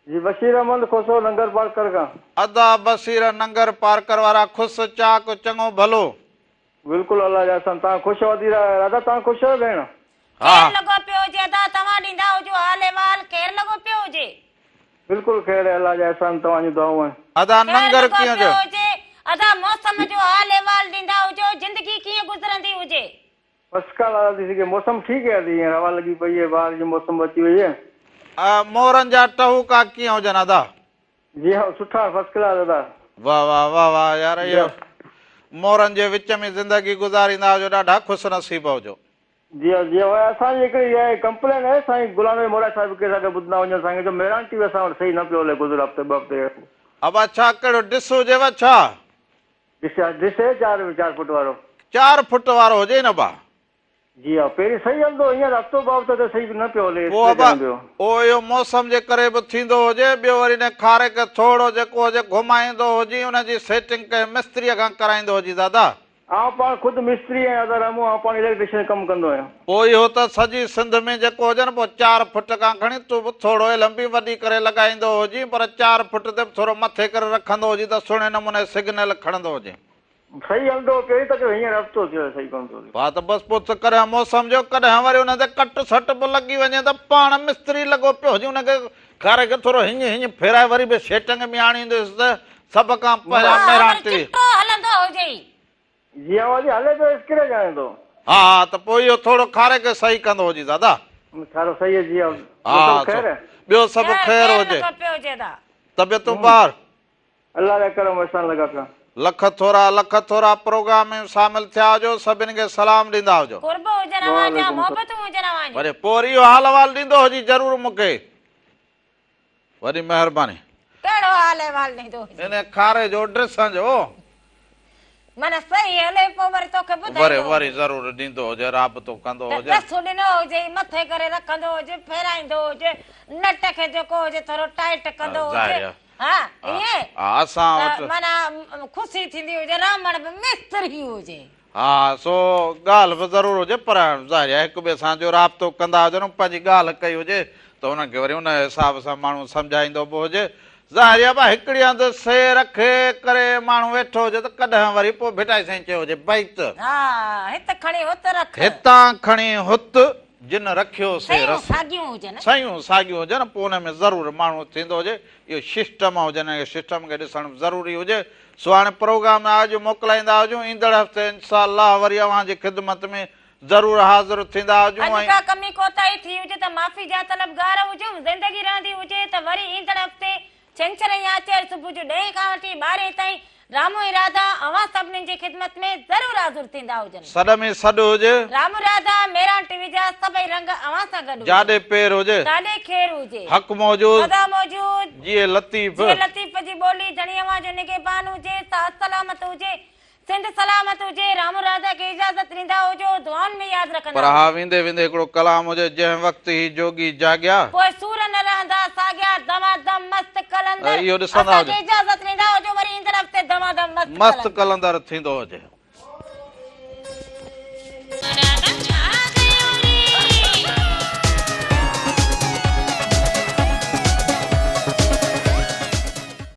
जी बशीर अहमद खोसो नंगर पार्कर खां अदा बसीर नंगर पार्कर वारा ख़ुशि चाक चङो भलो बिल्कुलु अल्लाह जा सन तव्हां ख़ुशि वधी रहिया दादा तव्हां ख़ुशि आहियो भेण केरु लॻो पियो हुजे अदा तव्हां ॾींदा हुजो हाल अहवाल केरु लॻो पियो हुजे बिल्कुलु ख़ैर अल्लाह जा सन तव्हांजी दुआऊं आहिनि अदा नंगर कीअं जो अदा मौसम जो हाल अहवाल ॾींदा हुजो जिंदगी कीअं गुज़रंदी हुजे फर्स्ट क्लास दादा थी सघे मौसम ठीकु आहे हीअं हवा लॻी पई आहे ॿाहिरि जी मौसम अची वई आहे मोरनि जा टहूका कीअं हुजनि अदा जी हा सुठा फर्स्ट क्लास दादा वाह वाह वाह वाह यार इहो मोरनि जे विच में ज़िंदगी गुज़ारींदा हुजो ॾाढा ख़ुशि नसीब हुजो जी हा जी हा असांजी हिकिड़ी इहा कंप्लेन आहे साईं गुलाम नबी मोरा साहिब खे असांखे ॿुधंदा वञो असांखे जो मेरान टीवी असां वटि सही न पियो हले गुज़र हफ़्ते 2 हफ़्ते अब छा कहिड़ो डिस हुजेव छा डिस आहे 4 फुट वारो 4 फुट वारो हुजे न बा जी हा पहिरीं सही हलंदो हींअर हफ़्तो ॿ हफ़्तो त सही न पियो हले पोइ इहो मौसम जे करे बि थींदो हुजे ॿियो वरी न खारे खे थोरो जेको हुजे घुमाईंदो हुजे हुनजी सेटिंग कंहिं मिस्त्रीअ खां कराईंदो हुजे दादा आउं पाण ख़ुदि मिस्त्री आहियां दादा रामू आउं पाण इलेक्ट्रिशियन कमु कंदो आहियां पोइ इहो त सॼी सिंध में जेको हुजे न पोइ 4 फुट खां खणी तूं बि थोरो लंबी वॾी करे लॻाईंदो हुजे पर 4 फुट ते बि थोरो मथे करे रखंदो हुजे त सुहिणे नमूने सिग्नल खणंदो हुजे सही हलंदो पहिरीं त हींअर हफ़्तो थियो सही कोन थो हा त बसि पोइ कॾहिं मौसम जो कॾहिं वरी हुन ते कट सट बि लॻी वञे त पाण मिस्त्री लॻो पियो हुजे हुनखे खारे खे थोरो हीअं फेराए वरी बि सेटिंग में आणींदुसि त सभ खां पहिरियां हलंदो हुजे जी हा हले पियो स्क्रेच आणे थो हा त पोइ इहो थोरो खारे खे सही कंदो हुजे दादा खारो सही आहे जी हा ॿियो सभु ख़ैर हुजे तबियतूं ॿार अल्लाह जा करम वसन लगा पिया। लख थोरा प्रोग्राम में शामिल थिया हुजो, सभिनी खे सलाम ॾींदा हुजो। कुर्ब हुजनि अवांजा, मोहबतूं हुजनि अवांजी। वरी पोइ इहो हाल अहवाल ॾींदो हुजी जरूर मूंखे, वॾी महिरबानी। कहिड़ो हाल अहवाल ॾींदो हुजे? इन खारे जो ड्रेसां जो माना सही हले पोइ वरी तोखे ॿुधाईंदो वरी जरूर ॾींदो हुजे, राबतो कंदो हुजे। ड्रेसूं ॾिनो हुजे, मथे करे रखंदो हुजे, फेराईंदो हुजे, नट खे जेको हुजे थोरो टाइट कंदो हुजे। हा ईअं असां माना ख़ुशी थींदी हुजे, रामण बि मिस्त्री हुजे। हा सो ॻाल्हि बि ज़रूर हुजे, पर ज़ाहिर आहे हिक ॿिए सां जो राब्तो कंदा हुजनि, पंहिंजी ॻाल्हि कई हुजे त हुनखे वरी हुन हिसाब सां माण्हू सम्झाईंदो बि हुजे। ज़ाहिर आहे हिकिड़ी हंधि से रखे करे माण्हू वेठो हुजे त कॾहिं वरी पोइ भिटाई साईं चयो हुजे भई त हितां खणी हुत रख, हितां खणी हुत जिन रखियो से रस, साॻियूं हुजनि, सयूं साॻियूं हुजनि, पोइ हुन में ज़रूर माण्हू थींदो हुजे। इहो सिस्टम हुजनि, सिस्टम खे ॾिसणु ज़रूरी हुजे। सो हाणे प्रोग्राम अॼु मोकिलाईंदा हुजूं, ईंदड़ हफ़्ते इंशाअल्लाह वरी अव्हांजी ख़िदमत में ज़रूर हाज़िर थींदा हुजूं। का कमी कोताही थी हुजे त माफ़ी जा तलबगार हुजूं। ज़िंदगी रहंदी हुजे त वरी ईंदड़ हफ़्ते छंछर या आर्तवार सुबुह जो 10 खां वठी 12 ताईं रामू राधा अवां सभिनी जी ख़िदमत में ज़रूर हाज़िर थींदा हुजनि। सॾ में सॾ हुजे, रामू राधा मेरा टीवी जा सभई रंग अवां सां गॾु, जाॾे पेर हुजे, जाॾे खेर हुजे, हक़ मौजूद, सदा मौजूद, जीअं लतीफ़ जी ॿोली धणी अवां जो निगहबान हुजे, साथ सलामत हुजे, सिंध सलामत हुजे। रामू राधा खे इजाज़त ॾींदा हुजो, दुआउनि में यादि रखंदा। पर हा वेंदे वेंदे हिकिड़ो कलाम हुजे, जंहिं वक़्तु ही जोगी जाॻिया पोइ सूर न रहंदा साॻिया, दमादम मस्त कलंदर। इहो ॾिसंदा हुजो, इजाज़त ॾींदा हुजो, वरी ईंदड़ हफ़्ते दमादम मस्त कलंदर थींदो हुजे।